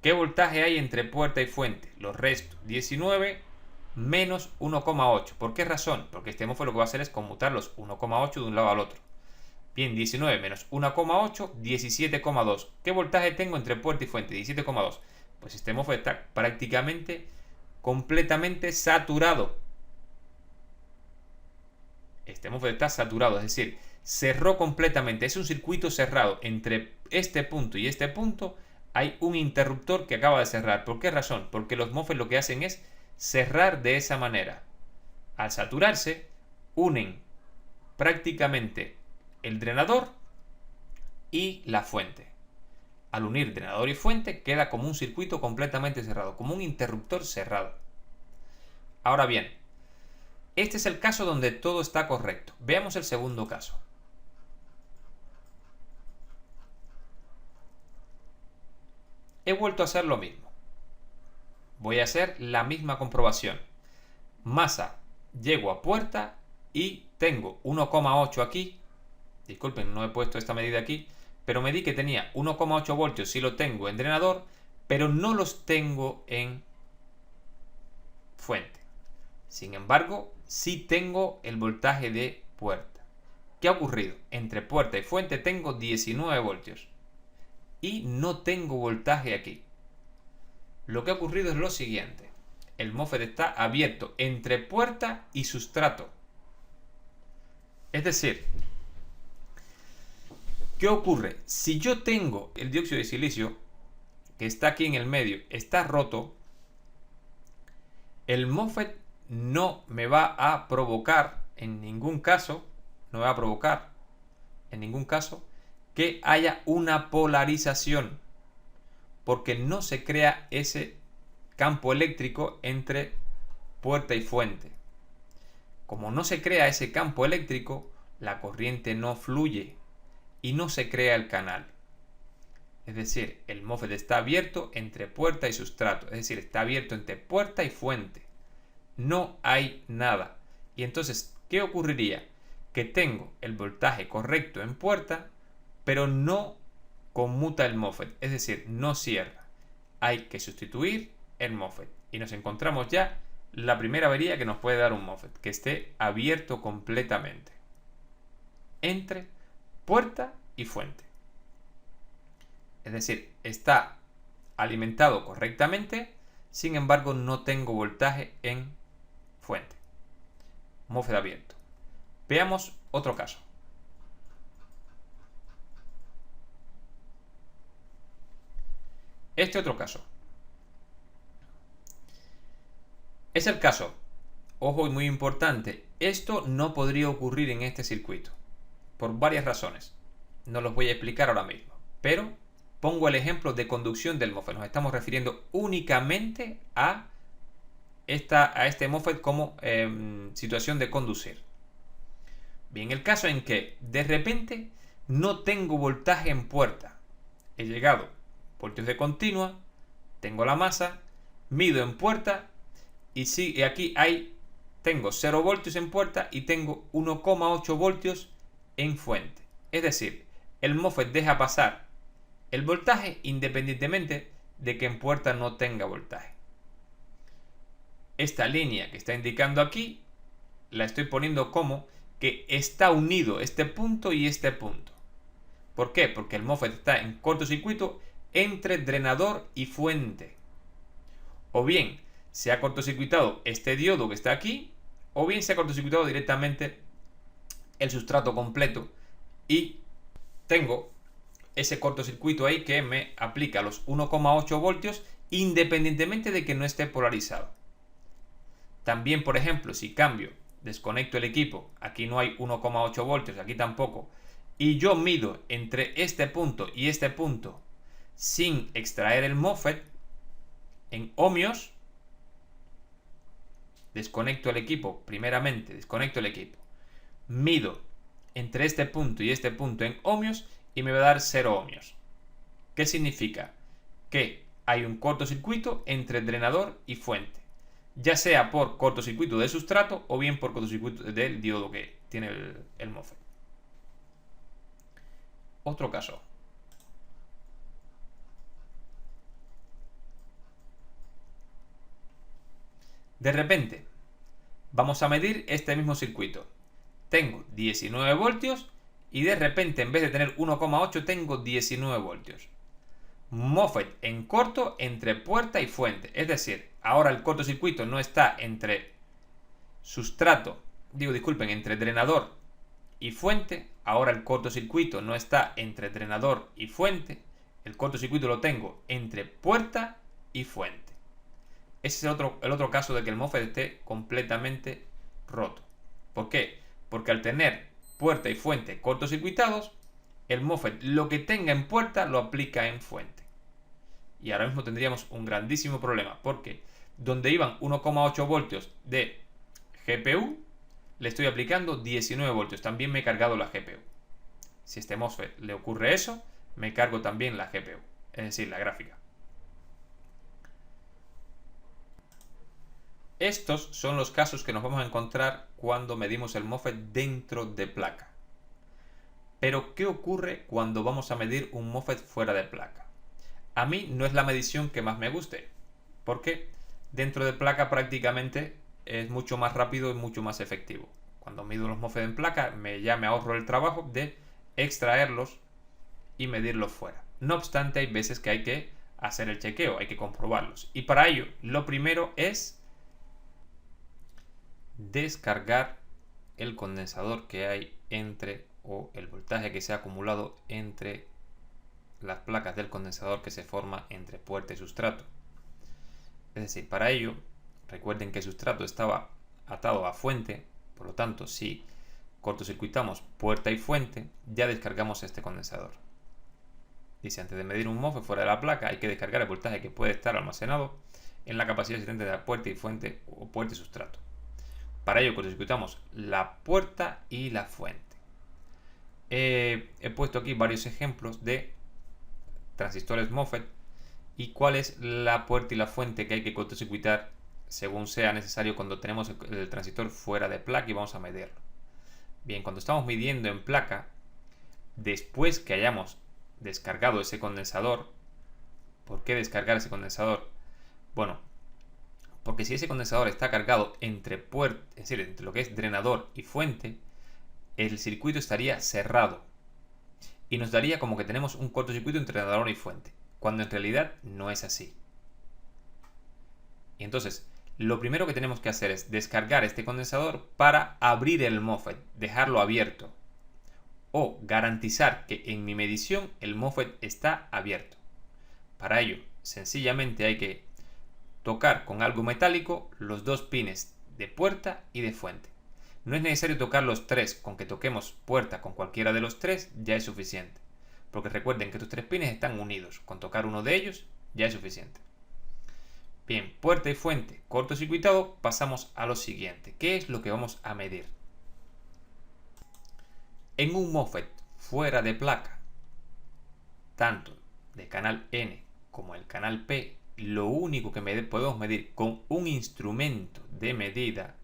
¿Qué voltaje hay entre puerta y fuente? Los restos, 19 menos 1,8. ¿Por qué razón? Porque este MOSFET lo que va a hacer es conmutar los 1,8 de un lado al otro. Bien, 19 menos 1,8, 17,2. ¿Qué voltaje tengo entre puerta y fuente? 17,2. Pues este MOSFET está prácticamente completamente saturado. Este MOSFET está saturado, es decir, cerró completamente. Es un circuito cerrado. Entre este punto y este punto hay un interruptor que acaba de cerrar. ¿Por qué razón? Porque los MOSFET lo que hacen es cerrar de esa manera. Al saturarse, unen prácticamente el drenador y la fuente. Al unir drenador y fuente queda como un circuito completamente cerrado, como un interruptor cerrado. Ahora bien, este es el caso donde todo está correcto. Veamos el segundo caso. He vuelto a hacer lo mismo. Voy a hacer la misma comprobación. Masa, llego a puerta y tengo 1,8 aquí. Disculpen, no he puesto esta medida aquí, pero me di que tenía 1,8 voltios, sí lo tengo en drenador, pero no los tengo en fuente. Sin embargo, sí tengo el voltaje de puerta. ¿Qué ha ocurrido? Entre puerta y fuente tengo 19 voltios y no tengo voltaje aquí. Lo que ha ocurrido es lo siguiente. El MOSFET está abierto entre puerta y sustrato. Es decir, ¿qué ocurre? Si yo tengo el dióxido de silicio, que está aquí en el medio, está roto, el MOSFET no me va a provocar en ningún caso, que haya una polarización, porque no se crea ese campo eléctrico entre puerta y fuente. Como no se crea ese campo eléctrico, la corriente no fluye y no se crea el canal. Es decir, el MOSFET está abierto entre puerta y sustrato, es decir, está abierto entre puerta y fuente. No hay nada. Y entonces, ¿qué ocurriría? Que tengo el voltaje correcto en puerta, pero no conmuta el MOSFET, es decir, no cierra. Hay que sustituir el MOSFET. Y nos encontramos ya la primera avería que nos puede dar un MOSFET, que esté abierto completamente entre puerta y fuente. Es decir, está alimentado correctamente, sin embargo no tengo voltaje en fuente. MOSFET abierto. Veamos otro caso. Este otro caso. Es el caso, ojo y muy importante, esto no podría ocurrir en este circuito, por varias razones. No los voy a explicar ahora mismo, pero pongo el ejemplo de conducción del MOSFET. Nos estamos refiriendo únicamente a este MOSFET como situación de conducir. Bien, el caso en que de repente no tengo voltaje en puerta. He llegado, voltios de continua, tengo la masa, mido en puerta y aquí tengo 0 voltios en puerta y tengo 1,8 voltios en fuente. Es decir, el MOSFET deja pasar el voltaje independientemente de que en puerta no tenga voltaje. Esta línea que está indicando aquí la estoy poniendo como que está unido este punto y este punto. ¿Por qué? Porque el MOSFET está en cortocircuito entre drenador y fuente. O bien se ha cortocircuitado este diodo que está aquí, o bien se ha cortocircuitado directamente el sustrato completo y tengo ese cortocircuito ahí que me aplica los 1,8 voltios independientemente de que no esté polarizado. También, por ejemplo, si cambio, desconecto el equipo, aquí no hay 1,8 voltios, aquí tampoco, y yo mido entre este punto y este punto sin extraer el MOSFET en ohmios, desconecto el equipo, primeramente desconecto el equipo, mido entre este punto y este punto en ohmios y me va a dar 0 ohmios. ¿Qué significa? Que hay un cortocircuito entre drenador y fuente, ya sea por cortocircuito de sustrato o bien por cortocircuito del diodo que tiene el MOSFET. Otro caso. De repente, vamos a medir este mismo circuito. Tengo 19 voltios y de repente en vez de tener 1,8 tengo 19 voltios. MOSFET en corto entre puerta y fuente. Es decir, ahora el cortocircuito no está entre entre drenador y fuente. Ahora el cortocircuito no está entre drenador y fuente. El cortocircuito lo tengo entre puerta y fuente. Ese es el otro caso de que el MOSFET esté completamente roto. ¿Por qué? Porque al tener puerta y fuente cortocircuitados, el MOSFET lo que tenga en puerta lo aplica en fuente. Y ahora mismo tendríamos un grandísimo problema, porque donde iban 1,8 voltios de GPU, le estoy aplicando 19 voltios. También me he cargado la GPU. Si a este MOSFET le ocurre eso, me cargo también la GPU, es decir, la gráfica. Estos son los casos que nos vamos a encontrar cuando medimos el MOSFET dentro de placa. Pero, ¿qué ocurre cuando vamos a medir un MOSFET fuera de placa? A mí no es la medición que más me guste, porque dentro de placa prácticamente es mucho más rápido y mucho más efectivo. Cuando mido los MOSFET en placa, ya me ahorro el trabajo de extraerlos y medirlos fuera. No obstante, hay veces que hay que hacer el chequeo, hay que comprobarlos. Y para ello, lo primero es descargar el condensador que hay entre, o el voltaje que se ha acumulado entre las placas del condensador que se forma entre puerta y sustrato. Es decir, para ello, recuerden que el sustrato estaba atado a fuente, por lo tanto, si cortocircuitamos puerta y fuente, ya descargamos este condensador. Dice, antes de medir un MOSFET fuera de la placa, hay que descargar el voltaje que puede estar almacenado en la capacidad existente de la puerta y fuente o puerta y sustrato. Para ello cortocircuitamos la puerta y la fuente. He puesto aquí varios ejemplos de transistores MOSFET y cuál es la puerta y la fuente que hay que cortocircuitar según sea necesario cuando tenemos el transistor fuera de placa y vamos a medirlo. Bien, cuando estamos midiendo en placa, después que hayamos descargado ese condensador, ¿por qué descargar ese condensador? Bueno, porque si ese condensador está cargado entre puerta, es decir, entre lo que es drenador y fuente, el circuito estaría cerrado y nos daría como que tenemos un cortocircuito entre drenador y fuente, cuando en realidad no es así. Y entonces, lo primero que tenemos que hacer es descargar este condensador para abrir el MOSFET, dejarlo abierto, o garantizar que en mi medición el MOSFET está abierto. Para ello, sencillamente hay que tocar con algo metálico los dos pines de puerta y de fuente. No es necesario tocar los tres, con que toquemos puerta con cualquiera de los tres ya es suficiente. Porque recuerden que estos tres pines están unidos, con tocar uno de ellos ya es suficiente. Bien, puerta y fuente cortocircuitado, pasamos a lo siguiente. ¿Qué es lo que vamos a medir? En un MOSFET fuera de placa, tanto de canal N como el canal P, lo único que podemos medir con un instrumento de medida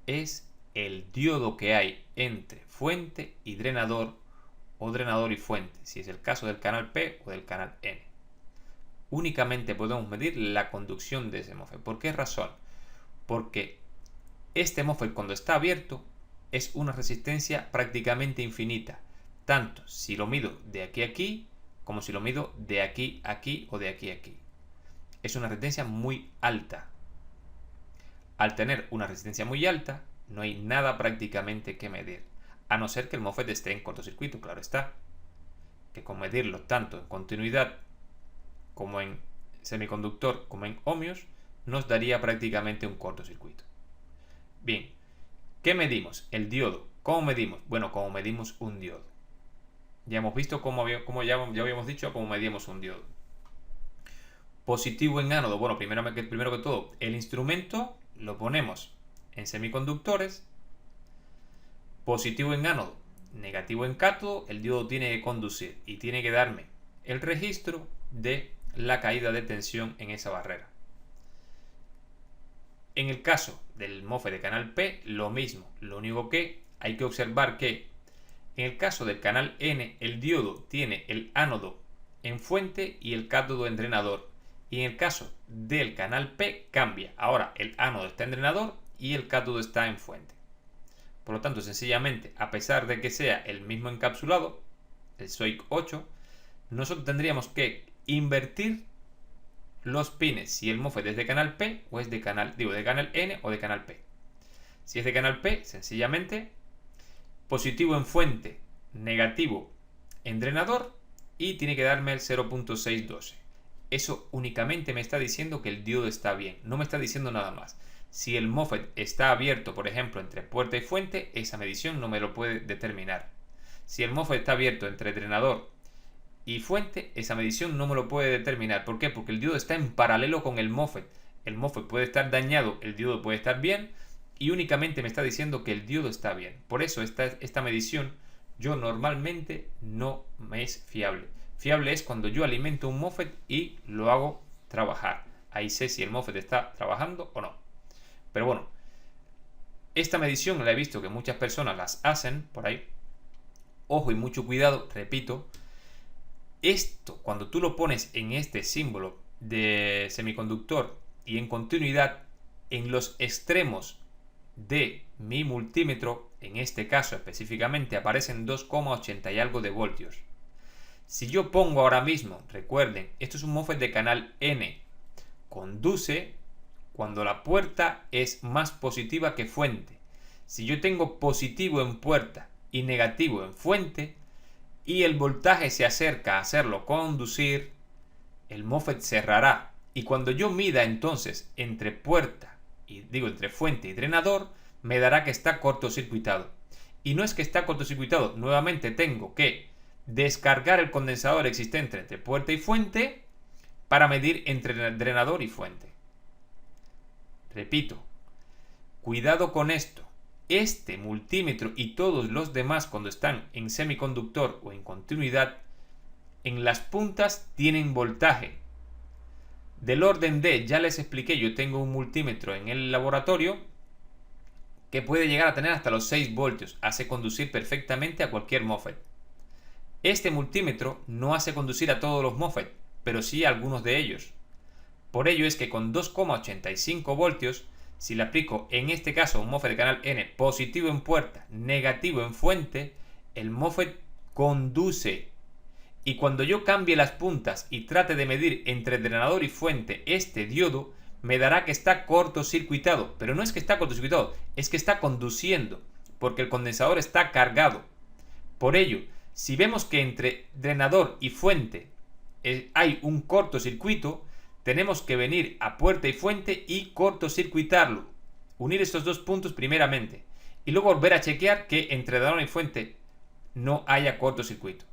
es el diodo que hay entre fuente y drenador o drenador y fuente, si es el caso del canal P o del canal N. Únicamente podemos medir la conducción de ese MOSFET. ¿Por qué razón? Porque este MOSFET cuando está abierto es una resistencia prácticamente infinita, tanto si lo mido de aquí a aquí como si lo mido de aquí a aquí o de aquí a aquí. Es una resistencia muy alta. Al tener una resistencia muy alta, no hay nada prácticamente que medir, a no ser que el MOSFET esté en cortocircuito, claro está, que con medirlo tanto en continuidad como en semiconductor como en ohmios, nos daría prácticamente un cortocircuito. Bien, ¿qué medimos? El diodo. ¿Cómo medimos? Bueno, como medimos un diodo. Ya hemos visto cómo ya habíamos dicho cómo medíamos un diodo. Positivo en ánodo. Bueno, primero que todo, el instrumento lo ponemos en semiconductores. Positivo en ánodo, negativo en cátodo. El diodo tiene que conducir y tiene que darme el registro de la caída de tensión en esa barrera. En el caso del MOSFET de canal P, lo mismo. Lo único que hay que observar que en el caso del canal N, el diodo tiene el ánodo en fuente y el cátodo en drenador. Y en el caso del canal P cambia. Ahora el ánodo está en drenador y el cátodo está en fuente. Por lo tanto, sencillamente, a pesar de que sea el mismo encapsulado, el SOIC 8, nosotros tendríamos que invertir los pines si el MOSFET es de canal P o es de canal N o de canal P. Si es de canal P, sencillamente positivo en fuente, negativo en drenador y tiene que darme el 0.612. Eso únicamente me está diciendo que el diodo está bien, no me está diciendo nada más. Si el MOSFET está abierto, por ejemplo, entre puerta y fuente, esa medición no me lo puede determinar. Si el MOSFET está abierto entre drenador y fuente, esa medición no me lo puede determinar. ¿Por qué? Porque el diodo está en paralelo con el MOSFET. El MOSFET puede estar dañado, el diodo puede estar bien y únicamente me está diciendo que el diodo está bien. Por eso esta medición yo normalmente no me es fiable. Fiable es cuando yo alimento un MOSFET y lo hago trabajar. Ahí sé si el MOSFET está trabajando o no. Pero bueno, esta medición la he visto que muchas personas las hacen por ahí Ojo y mucho cuidado, repito, esto cuando tú lo pones en este símbolo de semiconductor y en continuidad, en los extremos de mi multímetro, en este caso específicamente, aparecen 2,80 y algo de voltios. Si yo pongo ahora mismo, recuerden, esto es un MOSFET de canal N, conduce cuando la puerta es más positiva que fuente. Si yo tengo positivo en puerta y negativo en fuente, y el voltaje se acerca a hacerlo conducir, el MOSFET cerrará. Y cuando yo mida entonces entre puerta, entre fuente y drenador, me dará que está cortocircuitado. Y no es que está cortocircuitado, nuevamente tengo que descargar el condensador existente entre puerta y fuente para medir entre drenador y fuente. Repito, cuidado con esto. Este multímetro y todos los demás cuando están en semiconductor o en continuidad, en las puntas tienen voltaje. Del orden de, ya les expliqué, yo tengo un multímetro en el laboratorio que puede llegar a tener hasta los 6 voltios. Hace conducir perfectamente a cualquier MOSFET. Este multímetro no hace conducir a todos los MOSFET, pero sí a algunos de ellos. Por ello es que con 2,85 voltios, si le aplico en este caso un MOSFET de canal N positivo en puerta, negativo en fuente, el MOSFET conduce. Y cuando yo cambie las puntas y trate de medir entre drenador y fuente este diodo, me dará que está cortocircuitado. Pero no es que está cortocircuitado, es que está conduciendo, porque el condensador está cargado. Por ello, si vemos que entre drenador y fuente hay un cortocircuito, tenemos que venir a puerta y fuente y cortocircuitarlo. Unir estos dos puntos primeramente. Y luego volver a chequear que entre drenador y fuente no haya cortocircuito.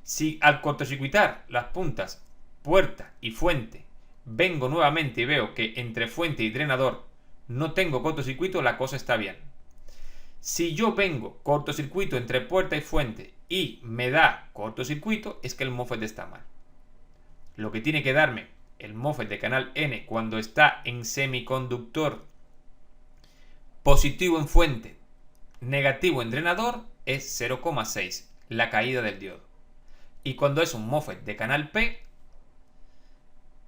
Si al cortocircuitar las puntas puerta y fuente vengo nuevamente y veo que entre fuente y drenador no tengo cortocircuito, la cosa está bien. Si yo vengo cortocircuito entre puerta y fuente y me da cortocircuito, es que el MOSFET está mal. Lo que tiene que darme el MOSFET de canal N cuando está en semiconductor, positivo en fuente, negativo en drenador, es 0,6, la caída del diodo. Y cuando es un MOSFET de canal P,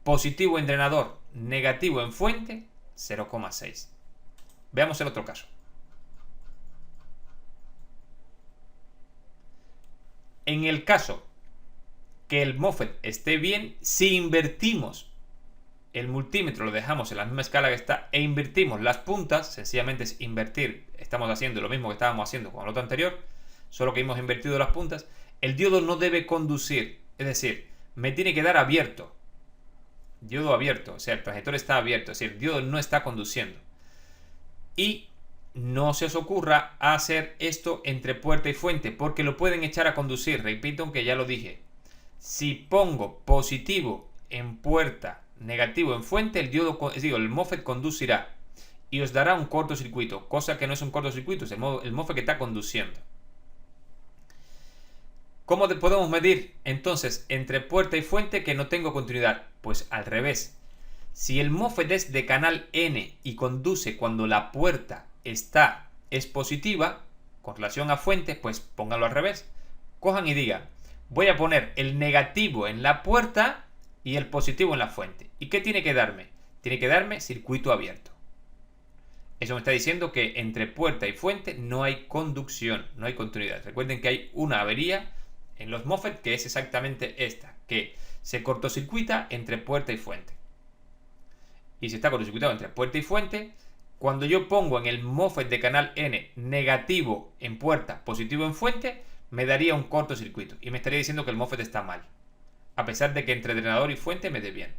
positivo en drenador, negativo en fuente, 0,6. Veamos el otro caso. En el caso que el MOSFET esté bien, si invertimos el multímetro, lo dejamos en la misma escala que está e invertimos las puntas, sencillamente es invertir, estamos haciendo lo mismo que estábamos haciendo con el otro anterior, solo que hemos invertido las puntas, el diodo no debe conducir, es decir, me tiene que dar abierto, diodo abierto, o sea, el transistor está abierto, es decir, el diodo no está conduciendo. Y no se os ocurra hacer esto entre puerta y fuente, porque lo pueden echar a conducir, repito, aunque ya lo dije. Si pongo positivo en puerta, negativo en fuente, el MOSFET conducirá y os dará un cortocircuito, cosa que no es un cortocircuito, es el MOSFET que está conduciendo. ¿Cómo podemos medir entonces entre puerta y fuente que no tengo continuidad? Pues al revés. Si el MOSFET es de canal N y conduce cuando la puerta es positiva con relación a fuente, pues pónganlo al revés. Cojan y digan, voy a poner el negativo en la puerta y el positivo en la fuente. ¿Y qué tiene que darme? Tiene que darme circuito abierto. Eso me está diciendo que entre puerta y fuente no hay conducción, no hay continuidad. Recuerden que hay una avería en los MOSFET que es exactamente esta, que se cortocircuita entre puerta y fuente. Y si está cortocircuitado entre puerta y fuente, cuando yo pongo en el MOSFET de canal N negativo en puerta, positivo en fuente, me daría un cortocircuito y me estaría diciendo que el MOSFET está mal, a pesar de que entre drenador y fuente me dé bien.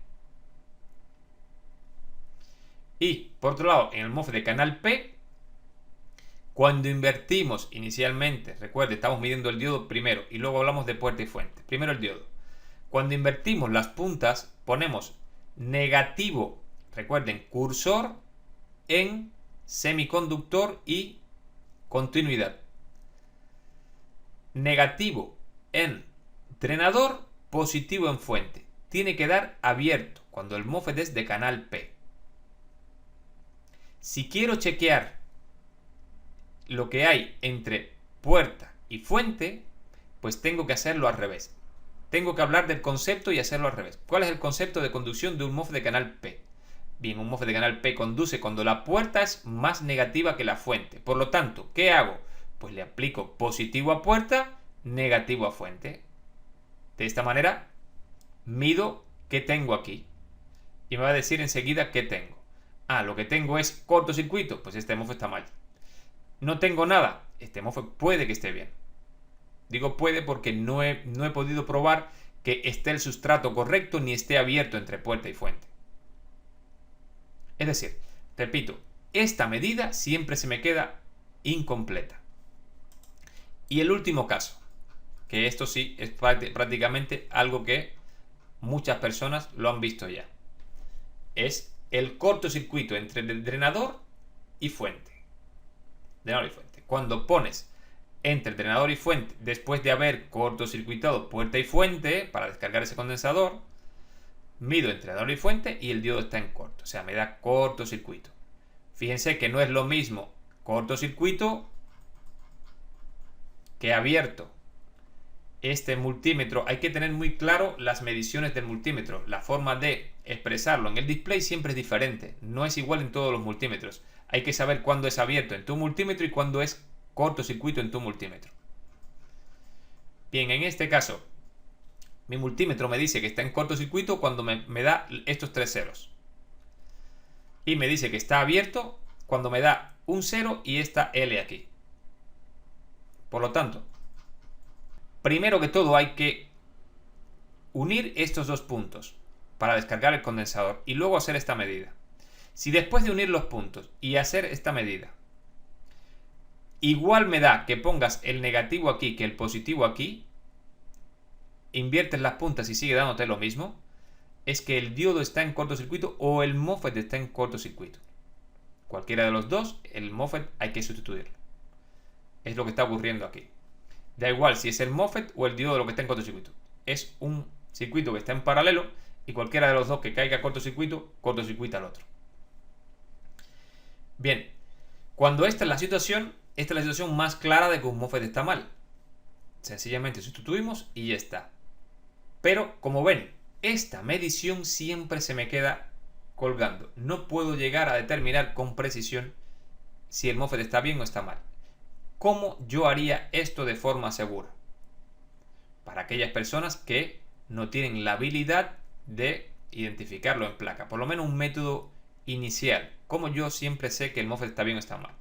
Y por otro lado, en el MOSFET de canal P, cuando invertimos inicialmente, recuerde, estamos midiendo el diodo primero y luego hablamos de puerta y fuente. Primero el diodo. Cuando invertimos las puntas, ponemos negativo, recuerden, cursor en semiconductor y continuidad. Negativo en drenador, positivo en fuente. Tiene que dar abierto cuando el MOSFET es de canal P. Si quiero chequear lo que hay entre puerta y fuente, pues tengo que hacerlo al revés. Tengo que hablar del concepto y hacerlo al revés. ¿Cuál es el concepto de conducción de un MOSFET de canal P? Bien, un MOSFET de canal P conduce cuando la puerta es más negativa que la fuente. Por lo tanto, ¿qué hago? Pues le aplico positivo a puerta, negativo a fuente. De esta manera, mido qué tengo aquí. Y me va a decir enseguida qué tengo. Ah, lo que tengo es cortocircuito. Pues este MOSFET está mal. No tengo nada. Este MOSFET puede que esté bien. Digo puede porque no he podido probar que esté el sustrato correcto ni esté abierto entre puerta y fuente. Es decir, repito, esta medida siempre se me queda incompleta. Y el último caso, que esto sí es prácticamente algo que muchas personas lo han visto ya, es el cortocircuito entre el drenador y fuente. Drenador y fuente. Cuando pones entre el drenador y fuente, después de haber cortocircuitado puerta y fuente para descargar ese condensador, mido entre drenador y fuente y el diodo está en corto, o sea, me da cortocircuito. Fíjense que no es lo mismo cortocircuito que abierto. Este multímetro, hay que tener muy claro las mediciones del multímetro. La forma de expresarlo en el display siempre es diferente. No es igual en todos los multímetros. Hay que saber cuándo es abierto en tu multímetro y cuándo es cortocircuito en tu multímetro. Bien, en este caso, mi multímetro me dice que está en cortocircuito cuando me da estos tres ceros. Y me dice que está abierto cuando me da un 0 y esta L aquí. Por lo tanto, primero que todo hay que unir estos dos puntos para descargar el condensador y luego hacer esta medida. Si después de unir los puntos y hacer esta medida, igual me da que pongas el negativo aquí que el positivo aquí, inviertes las puntas y sigue dándote lo mismo, es que el diodo está en cortocircuito o el MOSFET está en cortocircuito. Cualquiera de los dos, el MOSFET hay que sustituirlo. Es lo que está ocurriendo aquí. Da igual si es el MOSFET o el diodo lo que está en cortocircuito. Es un circuito que está en paralelo y cualquiera de los dos que caiga cortocircuito, cortocircuita al otro. Bien, cuando esta es la situación más clara de que un MOSFET está mal. Sencillamente sustituimos y ya está. Pero, como ven, esta medición siempre se me queda colgando. No puedo llegar a determinar con precisión si el MOSFET está bien o está mal. ¿Cómo yo haría esto de forma segura? Para aquellas personas que no tienen la habilidad de identificarlo en placa. Por lo menos un método inicial. ¿Cómo yo siempre sé que el MOSFET está bien o está mal?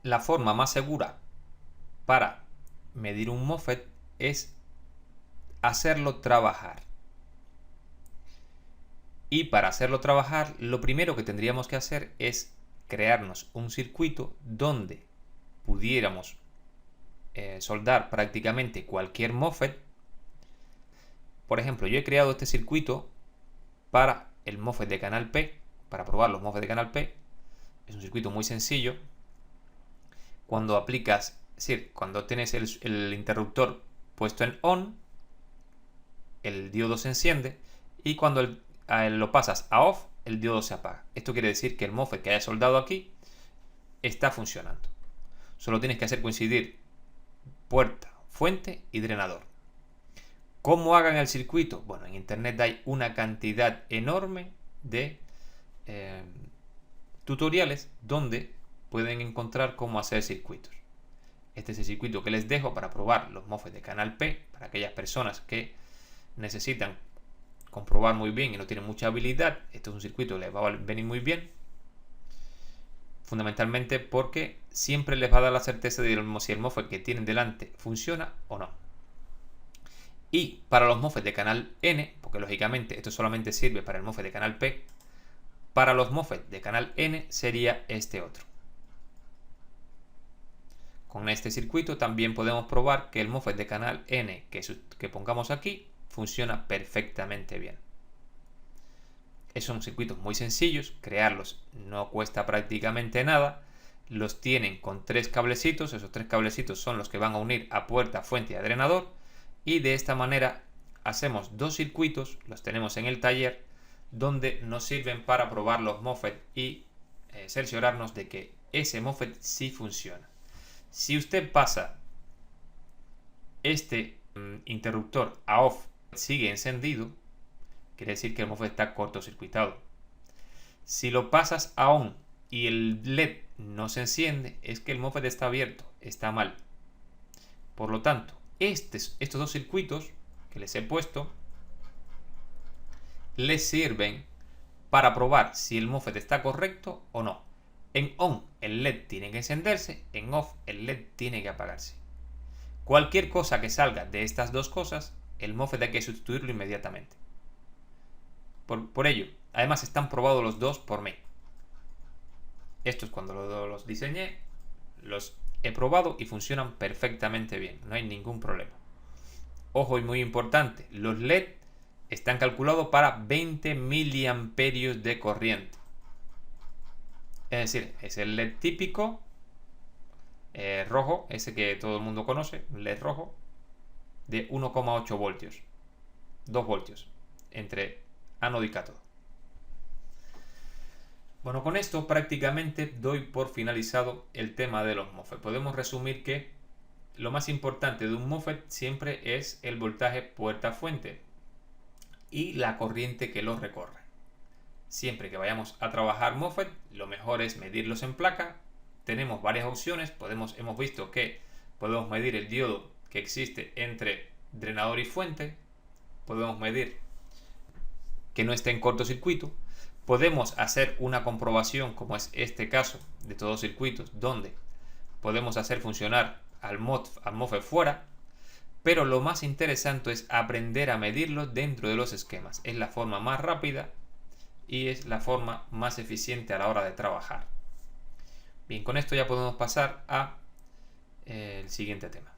La forma más segura para medir un MOSFET es hacerlo trabajar. Y para hacerlo trabajar, lo primero que tendríamos que hacer es crearnos un circuito donde pudiéramos soldar prácticamente cualquier MOSFET. Por ejemplo, yo he creado este circuito para el MOSFET de canal P, para probar los MOSFET de canal P. Es un circuito muy sencillo. Cuando aplicas, es decir, cuando tienes el interruptor puesto en ON, el diodo se enciende y cuando lo pasas a OFF, el diodo se apaga. Esto quiere decir que el MOSFET que haya soldado aquí está funcionando. Solo tienes que hacer coincidir puerta, fuente y drenador. ¿Cómo hagan el circuito? Bueno, en internet hay una cantidad enorme de tutoriales donde pueden encontrar cómo hacer circuitos. Este es el circuito que les dejo para probar los MOSFET de canal P, para aquellas personas que necesitan comprobar muy bien y no tienen mucha habilidad. Este es un circuito que les va a venir muy bien, fundamentalmente porque siempre les va a dar la certeza de si el MOSFET que tienen delante funciona o no. Y para los MOSFET de canal N, porque lógicamente esto solamente sirve para el MOSFET de canal P, para los MOSFET de canal N sería este otro. Con este circuito también podemos probar que el MOSFET de canal N que pongamos aquí funciona perfectamente bien. Son circuitos muy sencillos, crearlos no cuesta prácticamente nada. Los tienen con tres cablecitos, esos tres cablecitos son los que van a unir a puerta, fuente y a drenador. Y de esta manera hacemos dos circuitos, los tenemos en el taller, donde nos sirven para probar los MOSFET y cerciorarnos de que ese MOSFET sí funciona. Si usted pasa este interruptor a off, sigue encendido, quiere decir que el MOSFET está cortocircuitado. Si lo pasas a on y el LED no se enciende, es que el MOSFET está abierto, está mal. Por lo tanto, estos dos circuitos que les he puesto les sirven para probar si el MOSFET está correcto o no. En on el LED tiene que encenderse, en off el LED tiene que apagarse. Cualquier cosa que salga de estas dos cosas, el MOSFET hay que sustituirlo inmediatamente. Por ello, además están probados los dos por mí. Estos cuando los diseñé, los he probado y funcionan perfectamente bien, no hay ningún problema. Ojo, y muy importante, los LED están calculados para 20 miliamperios de corriente. Es decir, es el LED típico rojo, ese que todo el mundo conoce, LED rojo, de 1,8 voltios. 2 voltios entre ánodo y cátodo. Bueno, con esto prácticamente doy por finalizado el tema de los MOSFET. Podemos resumir que lo más importante de un MOSFET siempre es el voltaje puerta-fuente y la corriente que lo recorre. Siempre que vayamos a trabajar MOSFET, lo mejor es medirlos en placa. Tenemos varias opciones. Hemos visto que podemos medir el diodo que existe entre drenador y fuente. Podemos medir que no esté en cortocircuito. Podemos hacer una comprobación, como es este caso de todos circuitos, donde podemos hacer funcionar al MOSFET fuera. Pero lo más interesante es aprender a medirlo dentro de los esquemas. Es la forma más rápida y es la forma más eficiente a la hora de trabajar. Bien, con esto ya podemos pasar a el siguiente tema.